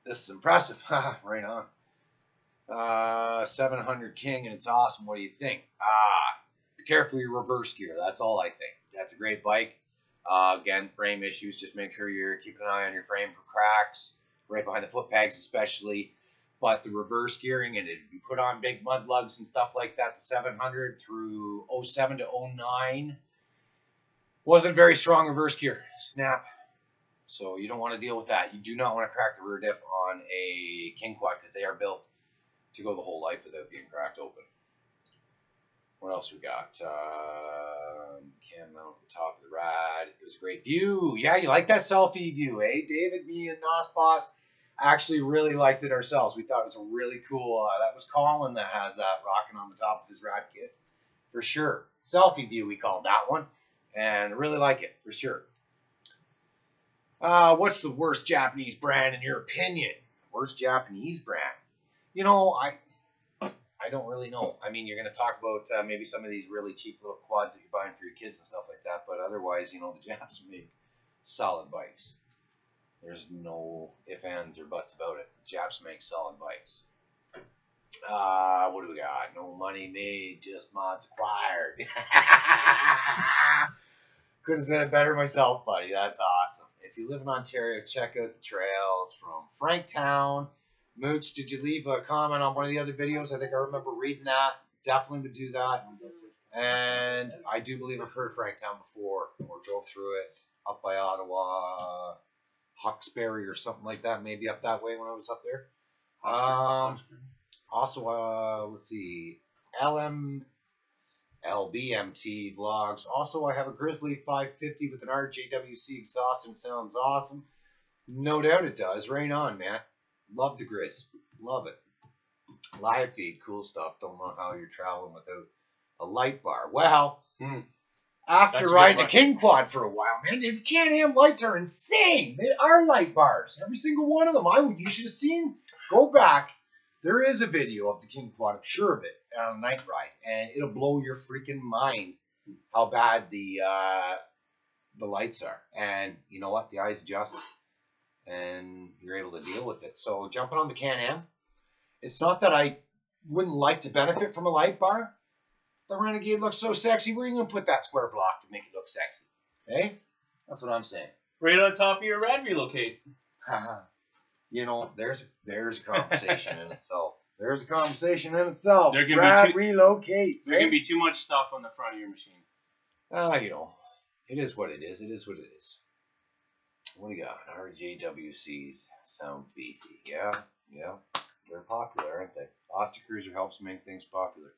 This is impressive. Right on. 700 King, and it's awesome. What do you think? Be careful your reverse gear. That's all I think. That's a great bike. Again, frame issues. Just make sure you're keeping an eye on your frame for cracks, right behind the foot pegs especially. But the reverse gearing, and if you put on big mud lugs and stuff like that, the 700 through 07 to 09 wasn't very strong reverse gear. Snap. So you don't want to deal with that. You do not want to crack the rear diff on a King Quad because they are built to go the whole life without being cracked open. What else we got? Cam mount at the top of the rad. It was a great view. Yeah, you like that selfie view, eh? David, me, and Nosboss actually really liked it ourselves. We thought it was a really cool. That was Colin that has that rocking on the top of his rad kit. For sure. Selfie view, we called that one. And really like it, for sure. What's the worst Japanese brand in your opinion? Worst Japanese brand? You know, I don't really know. I mean, you're going to talk about maybe some of these really cheap little quads that you're buying for your kids and stuff like that, but otherwise, you know, the Japs make solid bikes. There's no ifs, ands, or buts about it. The Japs make solid bikes. What do we got? No money made, just mods acquired. Could have said it better myself, buddy. That's awesome. If you live in Ontario, check out the trails from Franktown. Mooch, did you leave a comment on one of the other videos? I think I remember reading that. Definitely would do that. And I do believe I've heard Franktown before or drove through it up by Ottawa, Hawkesbury or something like that. Maybe up that way when I was up there. Also, let's see, LBMT vlogs. Also, I have a Grizzly 550 with an RJWC exhaust and sounds awesome. No doubt it does. Rain on, man. Love the Grizz. Love it. Live feed, cool stuff. Don't know how you're traveling without a light bar. Well, after riding a King Quad for a while, man, the Can-Am lights are insane. They are light bars. Every single one of them. You should have seen. Go back. There is a video of the King Quad, I'm sure of it, on a night ride, and it'll blow your freaking mind how bad the lights are. And you know what? The eyes adjust, and you're able to deal with it. So jumping on the Can-Am, it's not that I wouldn't like to benefit from a light bar. The Renegade looks so sexy. Where are you going to put that square block to make it look sexy? Hey? That's what I'm saying. Right on top of your rad relocate. You know, there's a conversation in itself. There's a conversation in itself. There can Brad be relocates. There can be too much stuff on the front of your machine. You know, it is what it is. It is what it is. What do you got? RJWCs sound beefy. Yeah. They're popular, aren't they? Austin Cruiser helps make things popular.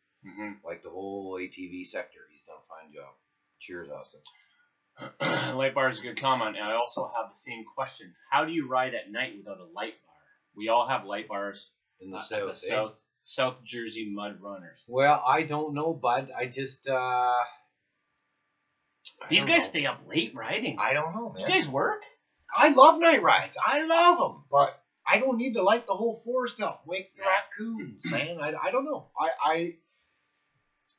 Like the whole ATV sector. He's done a fine job. Cheers, Austin. Light bar is a good comment. And I also have the same question. How do you ride at night without a light bar? We all have light bars in the south. South Jersey mud runners. Well, I don't know, bud. I just these guys stay up late riding. I don't know, man. You guys work? I love night rides. I love them, but I don't need to light the whole forest up. Wake the raccoons, man. I don't know.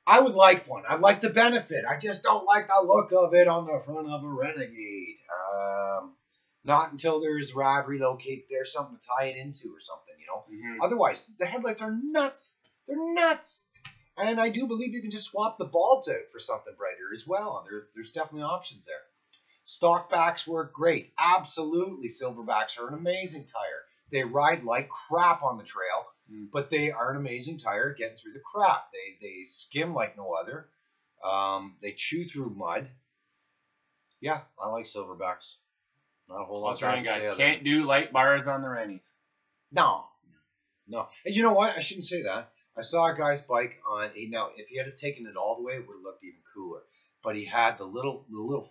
I would like one. I'd like the benefit. I just don't like the look of it on the front of a Renegade. Not until there's rad relocate there, something to tie it into or something, you know. Otherwise, the headlights are nuts. They're nuts. And I do believe you can just swap the bulbs out for something brighter as well. There's definitely options there. Stock backs work great. Absolutely, silverbacks are an amazing tire. They ride like crap on the trail. But they are an amazing tire getting through the crap. They skim like no other. They chew through mud. Yeah, I like silverbacks. Not a whole lot to say. Can't do light bars on the Rennies. No. And you know what? I shouldn't say that. I saw a guy's bike on a. Now, if he had taken it all the way, it would have looked even cooler. But he had the little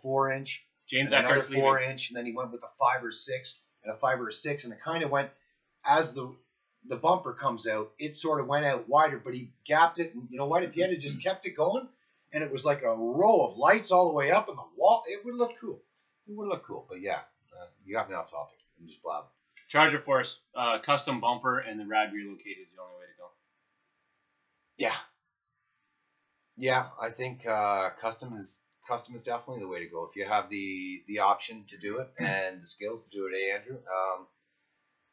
4-inch, James another 4-inch, and then he went with a 5 or 6 and a 5 or 6, and it kind of went as the bumper comes out, it sort of went out wider, but he gapped it. And you know what? If he had just kept it going, and it was like a row of lights all the way up in the wall, it would look cool. It would look cool. But yeah, you got me off topic. I'm just blabbing. Charger Force, custom bumper, and the rad relocate is the only way to go. Yeah. Yeah, I think custom is definitely the way to go if you have the option to do it and the skills to do it, Andrew.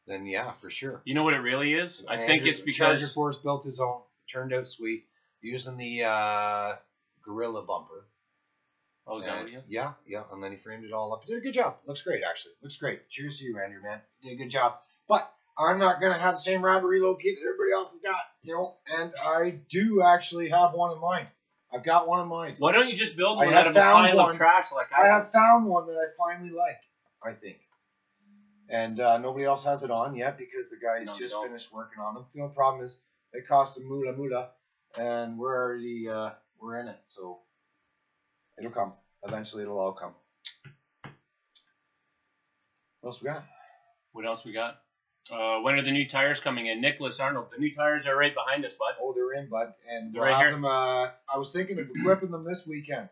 Then yeah, for sure. You know what it really is? I think it's because Charger Force built his own, turned out sweet, using the Gorilla bumper. Oh, is that what he is? Yeah, and then he framed it all up. He did a good job. Looks great, actually. Looks great. Cheers to you, Andrew, man. You did a good job. But I'm not going to have the same rad relocate that everybody else has got, and I do actually have one in mind. I've got one in mind. Why don't you just build one out of a pile of trash like I have found one that I finally like, I think. And nobody else has it on yet because the guys just finished working on them. The only problem is they cost a moolah, and we're already we're in it, so it'll come. Eventually, it'll all come. What else we got? What else we got? When are the new tires coming in? Nicholas Arnold, the new tires are right behind us, bud. Oh, they're in, bud. And they're we'll right have them, I was thinking of equipping them this weekend.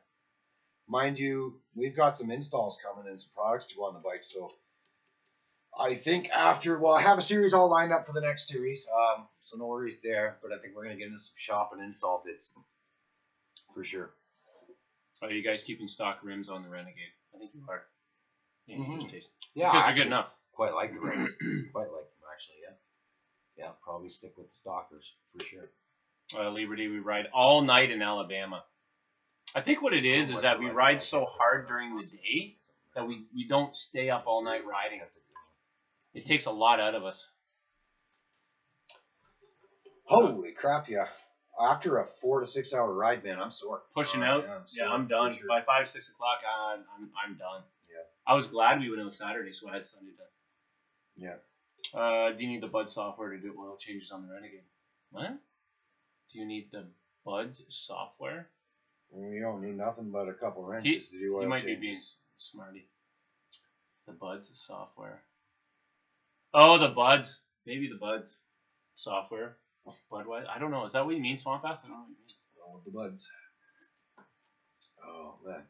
Mind you, we've got some installs coming and some products to go on the bike, so I think I have a series all lined up for the next series, so no worries there, but I think we're going to get into some shop and install bits for sure. Are you guys keeping stock rims on the Renegade? I think you are. Yeah, yeah, because they're good enough. Quite like the rims. Quite like them, actually, yeah. Yeah, probably stick with the stalkers, for sure. Liberty, we ride all night in Alabama. I think what it is that we ride so hard during the day that we don't stay up all night riding. It takes a lot out of us. Holy crap, yeah. After a 4 to 6 hour ride, man, I'm sore. Pushing out? Yeah, I'm done. Sure. By 5, 6 o'clock, I'm done. Yeah. I was glad we went on Saturday, so I had Sunday done. Yeah. Do you need the Bud software to do oil changes on the Renegade? What? Do you need the Bud's software? You don't need nothing but a couple wrenches to do oil changes. You might be being smarty. The Bud's software. Oh, the Buds. Maybe the Buds software. Budweiser. I don't know. Is that what you mean, Swamp Ass? I don't know what you mean. Well, with the Buds. Oh, man.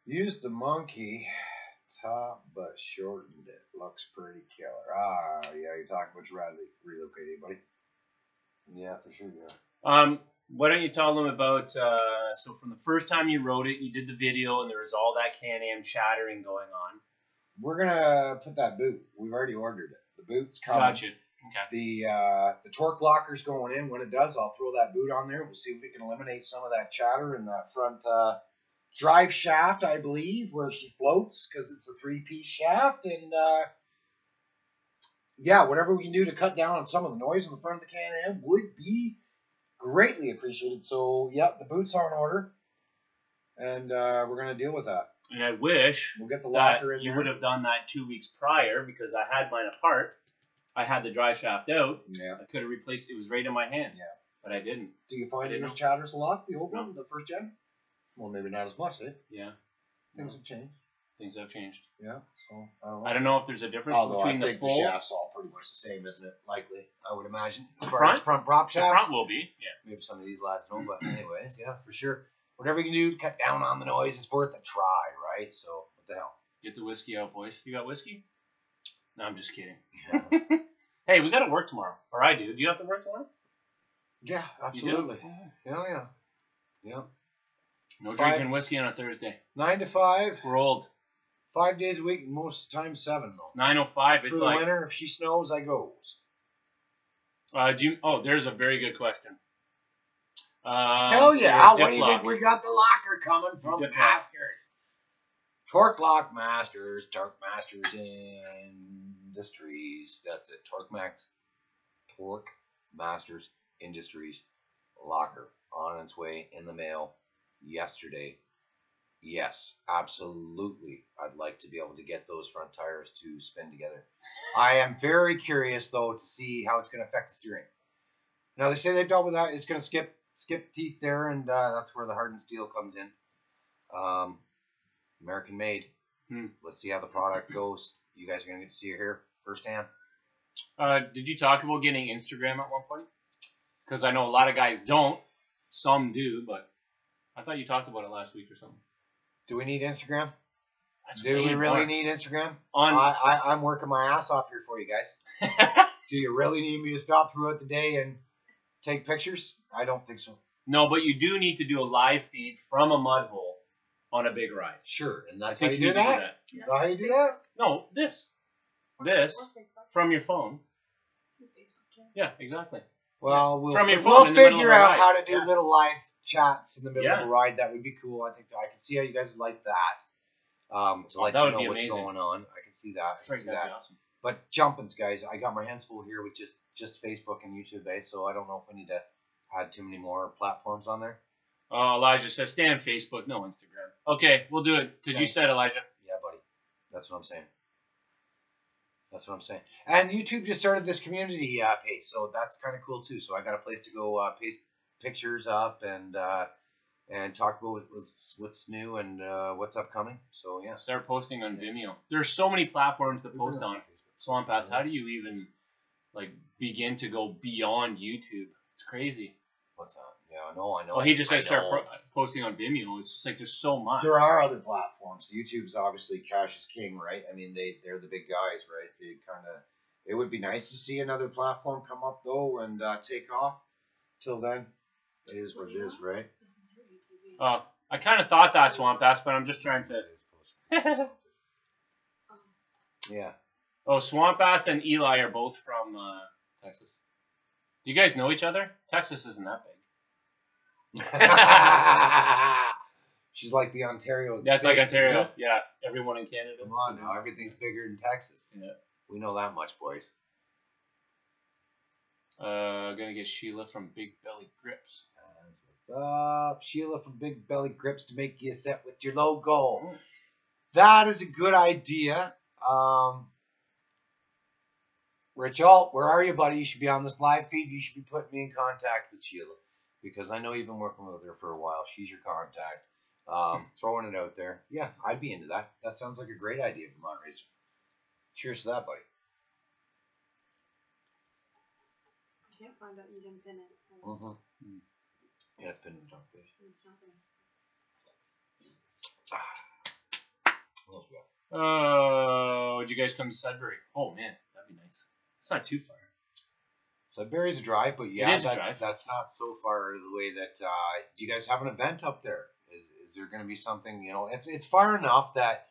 Use the monkey top, but shortened it. Looks pretty killer. Ah, yeah, you're talking about your rad relocating, buddy. Yeah, for sure, yeah. Why don't you tell them about, so from the first time you rode it, you did the video, and there was all that Can-Am chattering going on. We're going to put that boot. We've already ordered it. The boot's coming. Gotcha. Okay. The torque locker's going in. When it does, I'll throw that boot on there. We'll see if we can eliminate some of that chatter in that front drive shaft, I believe, where she floats, because it's a 3-piece shaft. And, yeah, whatever we can do to cut down on some of the noise in the front of the Can-Am would be greatly appreciated. So, yeah, the boots are in order, and we're going to deal with that. And I wish we'll get the locker in you there. would have done that 2 weeks prior, because I had mine apart. I had the drive shaft out. Yeah. I could have replaced it. It was right in my hands. Yeah. But I didn't. Do you find yours chatters a lot, the old one, the first gen? Well, maybe not as much, eh? Yeah. Things have changed. Things have changed. Yeah, so I don't know if there's a difference between the full. The shaft's all pretty much the same, isn't it? Likely, I would imagine. As far as front prop shaft. The front will be, yeah. Maybe some of these lads don't, but anyways, yeah, for sure. Whatever you can do to cut down on the noise is worth a try, right? So, what the hell? Get the whiskey out, boys. You got whiskey? No, I'm just kidding. Yeah. Hey, we got to work tomorrow. Or I do. Do you have to work tomorrow? Yeah, absolutely. Yeah. No drinking whiskey on a Thursday. 9 to 5. We're old. 5 days a week, most times 7 though. It's 9:05. Through the winter, if she snows, I goes. There's a very good question. Hell yeah! What do you think we got the locker coming from Masters? Torque Masters Industries. That's it. Torque Masters Industries locker on its way in the mail yesterday. Yes, absolutely. I'd like to be able to get those front tires to spin together. I am very curious though to see how it's going to affect the steering. Now they say they've dealt with that. It's going to skip teeth there, and that's where the hardened steel comes in. American made. Let's see how the product goes. You guys are going to get to see it here firsthand. Did you talk about getting Instagram at one point? Because I know a lot of guys don't. Some do, but I thought you talked about it last week or something. Do we need Instagram? Do we really need Instagram? On I'm working my ass off here for you guys. Do you really need me to stop throughout the day and take pictures? I don't think so. No, but you do need to do a live feed from a mud hole on a big ride. Sure, and that's I how think you you do need to that? do that. Is that how you do that? No, this Or Facebook. from your phone. Facebook too. Yeah, exactly. Well, we'll, From your phone we'll in the middle figure of a out ride. how to do Yeah. little live chats in the middle Yeah. of a ride. That would be cool. I think I can see how you guys would like that. To let that you would know be what's amazing. going on. I can see that. I can Frank, see that'd that. be awesome. But jumpins, guys, I got my hands full here with just Facebook and YouTube, so I don't know if we need to add too many more platforms on there. Oh, Elijah says stay on Facebook, no Instagram. Okay, we'll do it because you said, Elijah. Yeah, buddy. That's what I'm saying. That's what I'm saying. And YouTube just started this community page, so that's kind of cool too. So I got a place to go paste pictures up and talk about what's new and what's upcoming. So yeah. Start posting on Vimeo. There's so many platforms to post on. Swamp Ass, how do you even begin to go beyond YouTube? It's crazy. What's that? Yeah, I know. Oh, he just said start posting on Vimeo. It's just there's so much. There are other platforms. YouTube's obviously cash is king, right? I mean, they're the big guys, right? They kind of. It would be nice to see another platform come up though and take off. Till then, it is what it is, right? I kind of thought that, Swamp Ass, but I'm just trying to. Yeah. Oh, Swamp Ass and Eli are both from Texas. Do you guys know each other? Texas isn't that big. She's like the Ontario. of the That's like States, Ontario. isn't it? Yeah, everyone in Canada. Come on now, everything's bigger in Texas. Yeah. We know that much, boys. Gonna get Sheila from Big Belly Grips. That's what's up. Sheila from Big Belly Grips to make you a set with your logo. Mm. That is a good idea. Rich Alt, where are you, buddy? You should be on this live feed. You should be putting me in contact with Sheila because I know you've been working with her for a while. She's your contact. Throwing it out there. Yeah, I'd be into that. That sounds like a great idea, Vermont Racer. Cheers to that, buddy. I can't find out you didn't pin it. So Mm-hmm. Yeah, it's been in the junk fish. it's not there, so. What else we got? Oh, would you guys come to Sudbury? Oh man, that'd be nice. It's not too far. Sudbury's a drive, but yeah, is a drive. that's not so far out of the way that. Do you guys have an event up there? Is there going to be something? You know, it's far enough that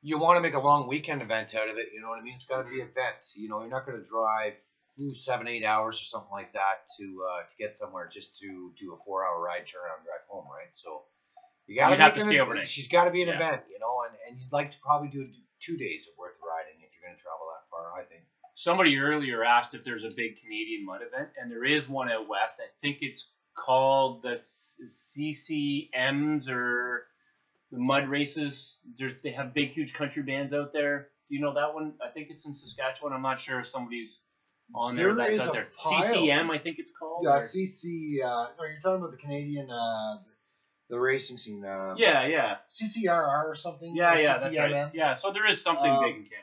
you want to make a long weekend event out of it. You know what I mean? It's got to be an event. You know, you're not going to drive 7-8 hours or something like that to get somewhere just to do a 4-hour ride, turn around, and drive home, right? So you got You'd have to stay overnight. She's got to be an Yeah. event, you know, and you'd like to probably do 2 days of worth of riding if you're going to travel that far. I think. Somebody earlier asked if there's a big Canadian mud event, and there is one out west. I think it's called the CCMs or the mud races. They have big, huge country bands out there. Do you know that one? I think it's in Saskatchewan. I'm not sure if somebody's on there. There That's is out a there. pile. CCM, I think it's called. Yeah, or- CC. No, you're talking about the Canadian, the racing scene. Yeah. CCRR or something. Yeah, or that's right. CCMM. Yeah, so there is something big in Canada.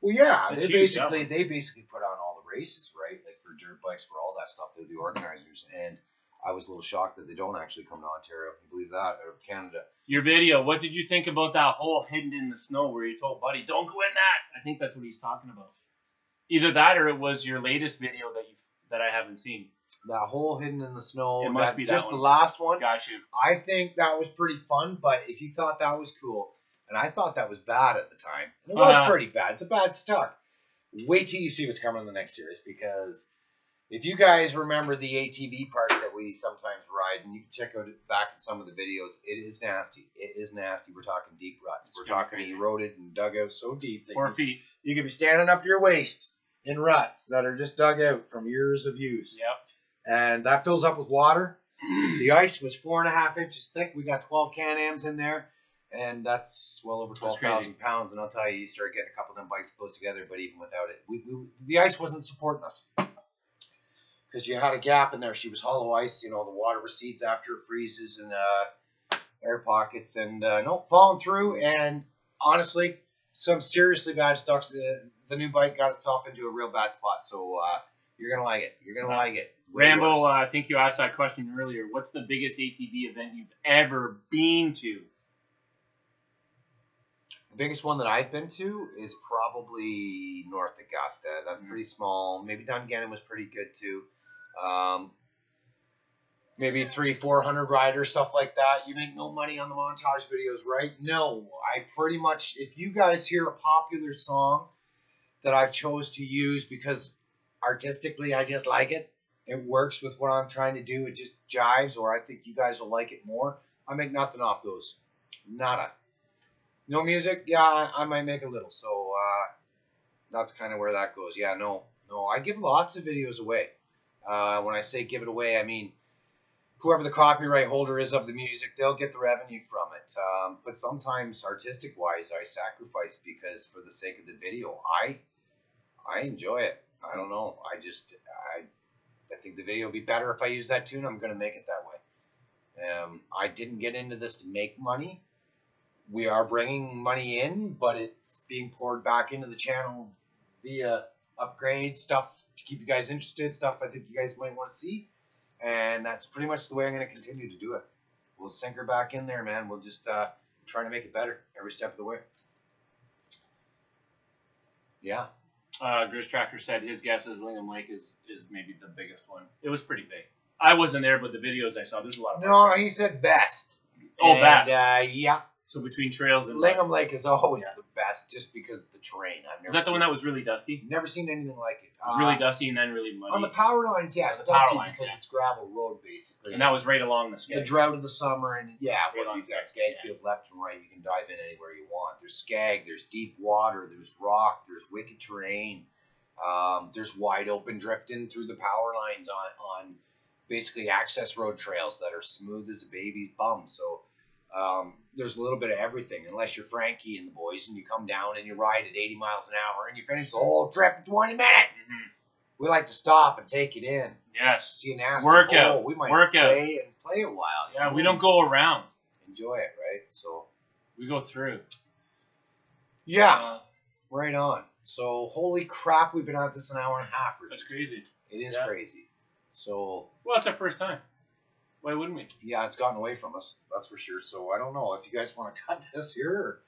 Well, yeah, That's they huge, basically that they basically put on all the races, right? Like for dirt bikes, for all that stuff. They're the organizers, and I was a little shocked that they don't actually come to Ontario. Can you believe that? Or Canada. Your video, what did you think about that hole hidden in the snow where you told Buddy, don't go in that? I think that's what he's talking about. Either that or it was your latest video that I haven't seen. That hole hidden in the snow. It must be that just one. the last one. Got you. I think that was pretty fun, but if you thought that was cool, and I thought that was bad at the time, and it was pretty bad. It's a bad start. Wait till you see what's coming in the next series, because if you guys remember the ATV park that we sometimes ride, and you can check out back in some of the videos, it is nasty. It is nasty. We're talking deep ruts. We're talking crazy. eroded and dug out so deep that 4 feet. you could be standing up to your waist in ruts that are just dug out from years of use. Yep. And that fills up with water. The ice was 4.5 inches thick. We got 12 Can-Ams in there, and that's well over 12,000 pounds. And I'll tell you, you start getting a couple of them bikes close together, but even without it, the ice wasn't supporting us because you had a gap in there. She was hollow ice. You know, the water recedes after it freezes, and air pockets, and falling through. And honestly, some seriously bad stuff. The new bike got itself into a real bad spot. So you're gonna like it. You're gonna like it. Way Rambo, worse. I think you asked that question earlier. What's the biggest ATV event you've ever been to? The biggest one that I've been to is probably North Augusta. That's pretty small. Maybe Dungannon was pretty good too. Maybe 300-400 riders, stuff like that. You make no money on the montage videos, right? No, I pretty much, if you guys hear a popular song that I've chose to use because artistically I just like it, it works with what I'm trying to do, it just jives, or I think you guys will like it more, I make nothing off those. Nada. No music? Yeah, I might make a little. So that's kind of where that goes. Yeah, no. I give lots of videos away. When I say give it away, I mean whoever the copyright holder is of the music, they'll get the revenue from it. But sometimes artistic-wise, I sacrifice because for the sake of the video, I enjoy it. I don't know. I think the video would be better if I use that tune. I'm going to make it that way. I didn't get into this to make money. We are bringing money in, but it's being poured back into the channel via upgrades, stuff to keep you guys interested, stuff I think you guys might want to see. And that's pretty much the way I'm going to continue to do it. We'll sink her back in there, man. We'll just try to make it better every step of the way. Yeah. Grizz Tracker said his guess is Lingham Lake is maybe the biggest one. It was pretty big. I wasn't there, but the videos I saw, there's a lot of No, he said best. Oh, best. Yeah. So between trails and Lingham Lake is always the best just because of the terrain. Is that the one that was really dusty? Never seen anything like it. It was really dusty and then really muddy. On the power lines, yes, the power dusty lines, because it's gravel road basically. And that was right along the The skeg. drought of the summer, and yeah, Right well, on you've got skeg, skag field left and right. You can dive in anywhere you want. There's skag, there's deep water, there's rock, there's wicked terrain. There's wide open drifting through the power lines on basically access road trails that are smooth as a baby's bum. So there's a little bit of everything, unless you're Frankie and the boys and you come down and you ride at 80 miles an hour and you finish the whole trip in 20 minutes. Mm-hmm. We like to stop and take it in. Yes. See a nasty Workout. We might Workout. stay and play a while. Yeah, we don't go around. Enjoy it, right? So We go through. yeah, right on. So holy crap, we've been at this an hour and a half. That's crazy. It is Yeah. crazy. So Well, it's our first time. Why wouldn't we? yeah, it's gotten away from us. That's for sure. So I don't know if you guys want to cut this here.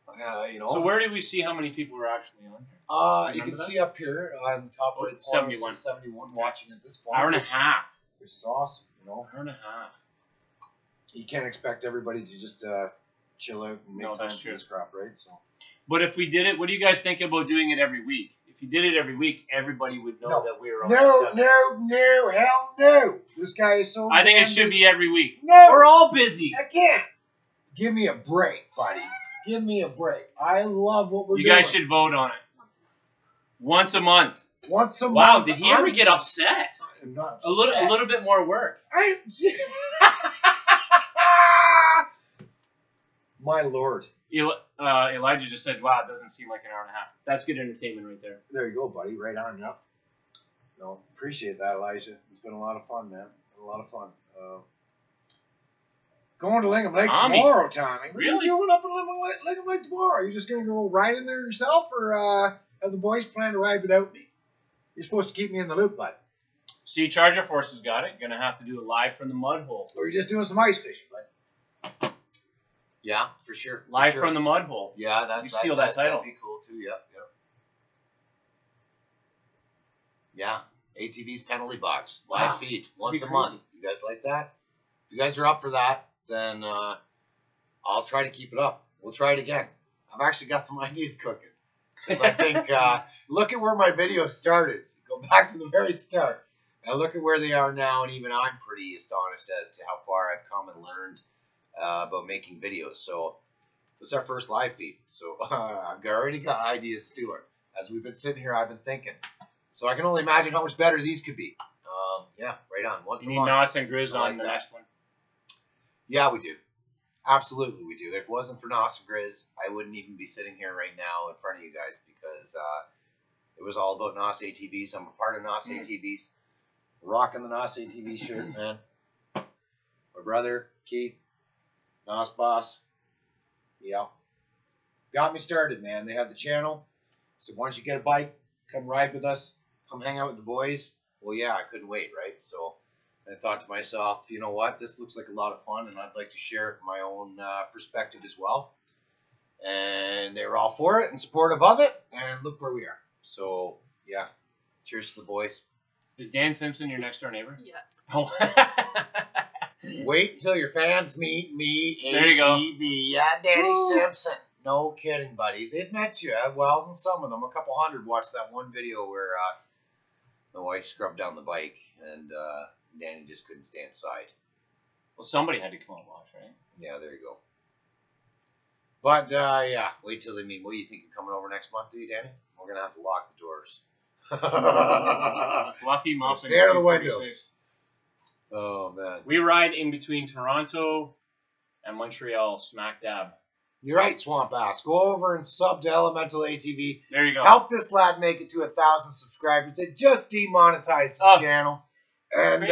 Or, you know. So where did we see how many people were actually on here? You can Remember see up here on the top Oh, right it's corner, 71. 71 watching at this point. Hour and a which- half. Which is awesome, you know. Hour and a half. You can't expect everybody to just chill out and make No, time that's for true. this crap, right? So But if we did it, what do you guys think about doing it every week? If you did it every week, everybody would know No. that we were on no, 7. hell no. This guy is so. I think it damn should busy. be every week. No. We're all busy. I can't. Give me a break, buddy. Give me a break. I love what we're You doing. guys should vote on it. Once a month. Once a Wow, month. did he ever get upset? I'm not A little upset. bit more work. My lord. Elijah just said, "Wow, it doesn't seem like an hour and a half." That's good entertainment right there. There you go, buddy. Right on, yeah. No, appreciate that, Elijah. It's been a lot of fun, man. A lot of fun. Going to Lingham Lake Tommy. tomorrow, Tommy. What are Really? you doing up in Lingham Lake tomorrow? Are you just going to go ride in there yourself, or have the boys plan to ride without me? You're supposed to keep me in the loop, bud. See, Charger Force has got it. Gonna have to do it live from the mud hole. Or you're just doing some ice fishing, bud. Yeah, for sure. Live from the mud hole. Yeah, that, You steal that title. That'd be cool too. Yep. Yeah, ATV's penalty box live Wow. feed That'd once be a month. crazy. You guys like that? If you guys are up for that, then I'll try to keep it up. We'll try it again. I've actually got some ideas cooking. Because I think look at where my videos started. Go back to the very start. And look at where they are now, and even I'm pretty astonished as to how far I've come and learned about making videos. So this is our first live feed. So I've already got ideas stewing. As we've been sitting here, I've been thinking. So I can only imagine how much better these could be. Yeah, right on. Once You a need month. Nos and Grizz I like on the that. next one. Yeah, we do. Absolutely, we do. If it wasn't for Nos and Grizz, I wouldn't even be sitting here right now in front of you guys because it was all about Nos ATVs. I'm a part of Nos ATVs. Rocking the Nos ATV shirt, man. My brother, Keith, Nos Boss. Yeah. Got me started, man. They had the channel. So once you get a bike, come ride with us. Come hang out with the boys. Well, yeah, I couldn't wait, right? So I thought to myself, you know what? This looks like a lot of fun, and I'd like to share my own perspective as well. and they were all for it and supportive of it. And look where we are. So yeah, cheers to the boys. Is Dan Simpson your next door neighbor? Yeah. Oh. Wait until your fans meet me. There you go. ATV. Yeah, Danny Woo. Simpson. No kidding, buddy. They've met you. Wells and some of them. A couple hundred watched that one video where the wife scrubbed down the bike and Danny just couldn't stay inside. Well, somebody had to come and watch, right? Yeah, there you go. But yeah, wait till they meet. What do you think you're coming over next month, do you, Danny? We're gonna have to lock the doors. Fluffy muffin. Stay out of the 246. windows. Oh man. We ride in between Toronto and Montreal, smack dab. You're right, Swamp Ass. Go over and sub to Elemental ATV. There you go. Help this lad make it to 1,000 subscribers. They just demonetized the channel. And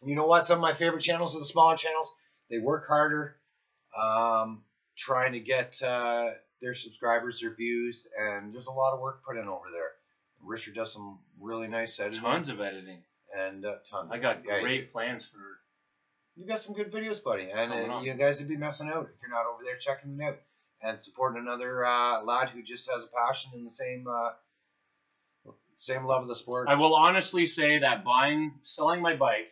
you know what? Some of my favorite channels are the smaller channels. They work harder trying to get their subscribers, their views, and there's a lot of work put in over there. Richard does some really nice editing. Tons of editing. And tons. I got great plans for... You got some good videos, buddy. And you guys would be missing out if you're not over there checking it out. And supporting another lad who just has a passion in the same love of the sport. I will honestly say that selling my bike,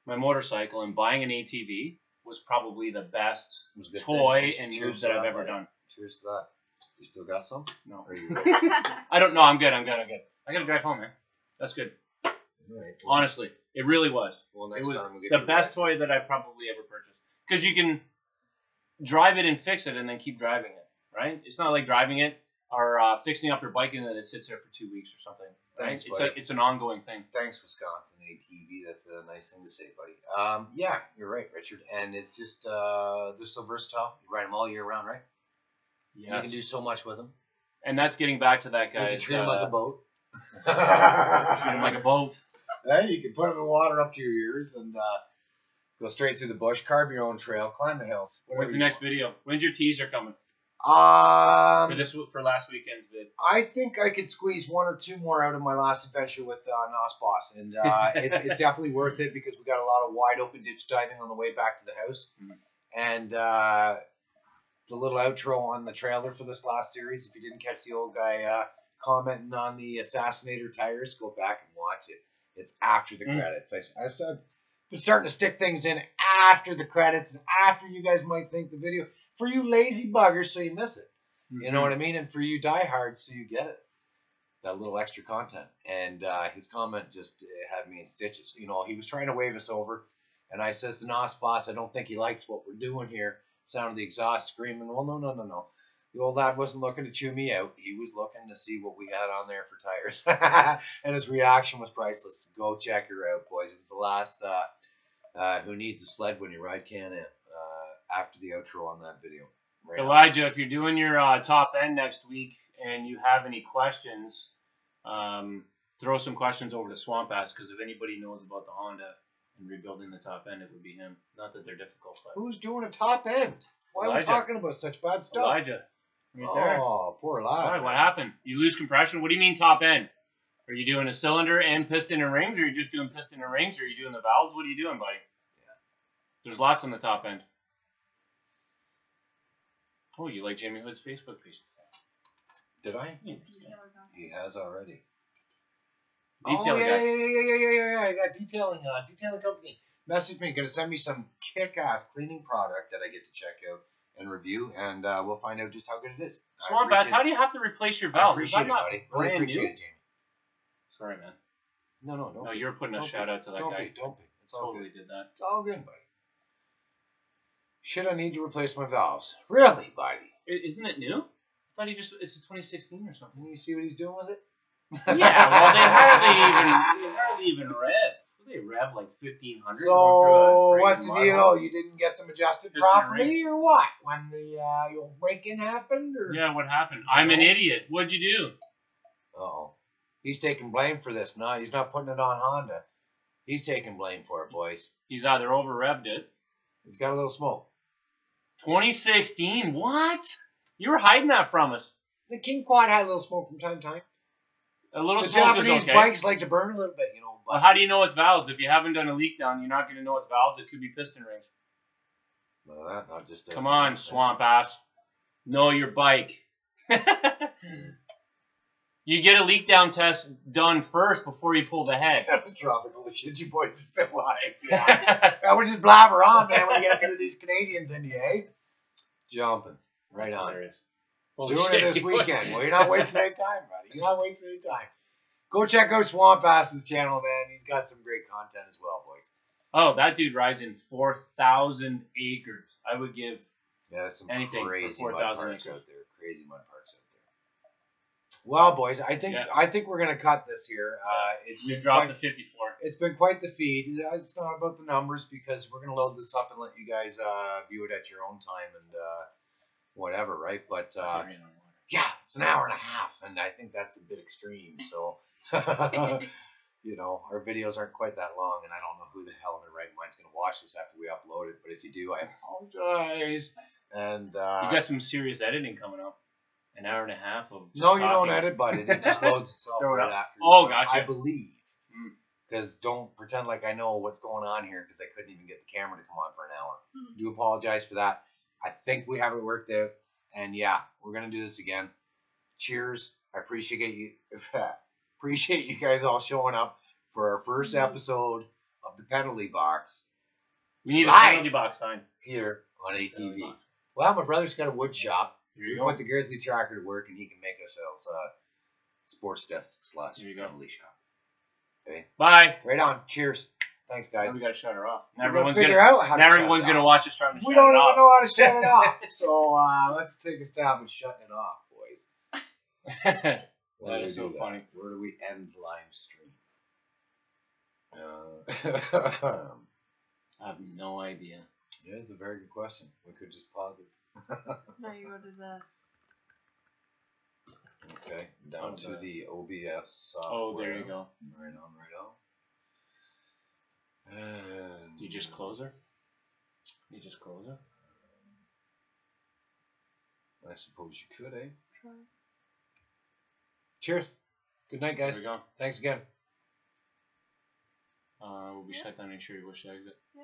my motorcycle, and buying an ATV was probably the best toy and move that I've ever done. Cheers to that. You still got some? No. Or you I don't know. I'm good. I got to drive home, man. That's good. Right. Honestly, it really was. Well, It next was time we'll get the best toy that I probably ever purchased. Because you can drive it and fix it and then keep driving it, right? It's not like driving it or fixing up your bike and then it sits there for 2 weeks or something. Right? Thanks, it's buddy. like it's an ongoing thing. Thanks, Wisconsin ATV. That's a nice thing to say, buddy. Yeah, you're right, Richard. And it's just they're so versatile. You ride them all year round, right? Yes. You can do so much with them. And that's getting back to that guy. You can treat them like a boat. Treat them like a boat. Hey, you can put them in water up to your ears and go straight through the bush, carve your own trail, climb the hills. When's the next video? When's your teaser coming? For last weekend's vid. I think I could squeeze one or two more out of my last adventure with Nos Boss, and it's definitely worth it because we got a lot of wide open ditch diving on the way back to the house, and the little outro on the trailer for this last series. If you didn't catch the old guy commenting on the Assassinator tires, go back and watch it. It's after the credits. I've been starting to stick things in after the credits and after you guys might think the video. For you lazy buggers, so you miss it. You know what I mean? And for you diehards, so you get it. That little extra content. And his comment just had me in stitches. You know, he was trying to wave us over. And I says to Nos Boss, I don't think he likes what we're doing here. Sound of the exhaust screaming. Well, no. The old lad wasn't looking to chew me out. He was looking to see what we had on there for tires. And his reaction was priceless. Go check her out, boys. It was the last Who Needs a Sled When You Ride Can-Am after the outro on that video. Right Elijah, if you're doing your top end next week and you have any questions, throw some questions over to Swamp Ass, because if anybody knows about the Honda and rebuilding the top end, it would be him. Not that they're difficult. But who's doing a top end? Why Elijah. are we talking about such bad stuff? Elijah. Right there. Oh, poor lad. Why? What happened? You lose compression? What do you mean top end? Are you doing a cylinder and piston and rings, or are you just doing piston and rings, or are you doing the valves? What are you doing, buddy? Yeah. There's lots on the top end. Oh, you like Jamie Hood's Facebook page? Did I? He has already. Detailing yeah. I got detailing company. Message me. Gonna send me some kick-ass cleaning product that I get to check out and review, and we'll find out just how good it is. Swamp Ass, how do you have to replace your valves? Appreciate it, buddy. Really appreciate it, Jamie. Sorry, man. No, you're putting a shout out to that guy. Don't be. It's all totally good. Did that. It's all good, buddy. Should I need to replace my valves? Really, buddy? Isn't it new? I thought it's a 2016 or something. Can you see what he's doing with it? Yeah, well, they hardly even rev. They rev like 1,500. So what's the deal? You didn't get them adjusted properly, or what? When the your break-in happened, or yeah, what happened? I'm an idiot. What'd you do? Uh-oh. He's taking blame for this. No, he's not putting it on Honda. He's taking blame for it, boys. He's either over-revved it. He's got a little smoke. 2016? What? You were hiding that from us. The King Quad had a little smoke from time to time. A little the smoke Japanese is okay. bikes like to burn a little bit, you know. But well, how do you know it's valves? If you haven't done a leak down, you're not going to know it's valves. It could be piston rings. no, not just. Come on, Swamp Ass. No, your bike. You get a leak down test done first before you pull the head. That's tropical. The shit, you boys are still alive. Yeah. Yeah, we're just blabber on, man. When you get a few of these Canadians in you, eh? Jumpins. Right on. Holy Doing shit, it this you weekend. Well, you're not wasting any time, buddy. You're not wasting any time. Go check out Swamp Ass's channel, man. He's got some great content as well, boys. Oh, that dude rides in 4,000 acres. I would give Some anything crazy for mud 4,000 parks acres. out there. Crazy mud parks out there. Well, boys, I think we're gonna cut this here. You dropped the 54. It's been quite the feed. It's not about the numbers because we're gonna load this up and let you guys view it at your own time and whatever, right? But yeah, it's an hour and a half, and I think that's a bit extreme. So, you know, our videos aren't quite that long, and I don't know who the hell in their right mind's gonna watch this after we upload it. But if you do, I apologize. And you got some serious editing coming up. An hour and a half of just you talking. don't edit, buddy. It just loads itself right after. Oh, gotcha. I believe. Because don't pretend like I know what's going on here because I couldn't even get the camera to come on for an hour. Do apologize for that. I think we have it worked out. And yeah, we're going to do this again. Cheers. I appreciate you. Appreciate you guys all showing up for our first episode of the Penalty Box. We need a penalty box sign. Here on ATV. Well, my brother's got a wood shop. We put the Grizzly tractor to work, and he can make ourselves a sports desk / penalty shop. Okay. Bye. Right on. Cheers. Thanks, guys. Now we gotta shut her off. Now everyone's gonna watch us trying to shut it off. We don't even know how to shut it off. So let's take a stab at shutting it off, boys. That is so funny. Where do we end live stream? I have no idea. Yeah, it's a very good question. We could just pause it. No, you go to the. Okay, down to the OBS software. Oh, there you go. Right on. And do you just close her? You just close her? I suppose you could, eh? Try. Cheers. Good night, guys. There we go. Thanks again. We'll be shut down. Make sure you wish to exit. Yeah.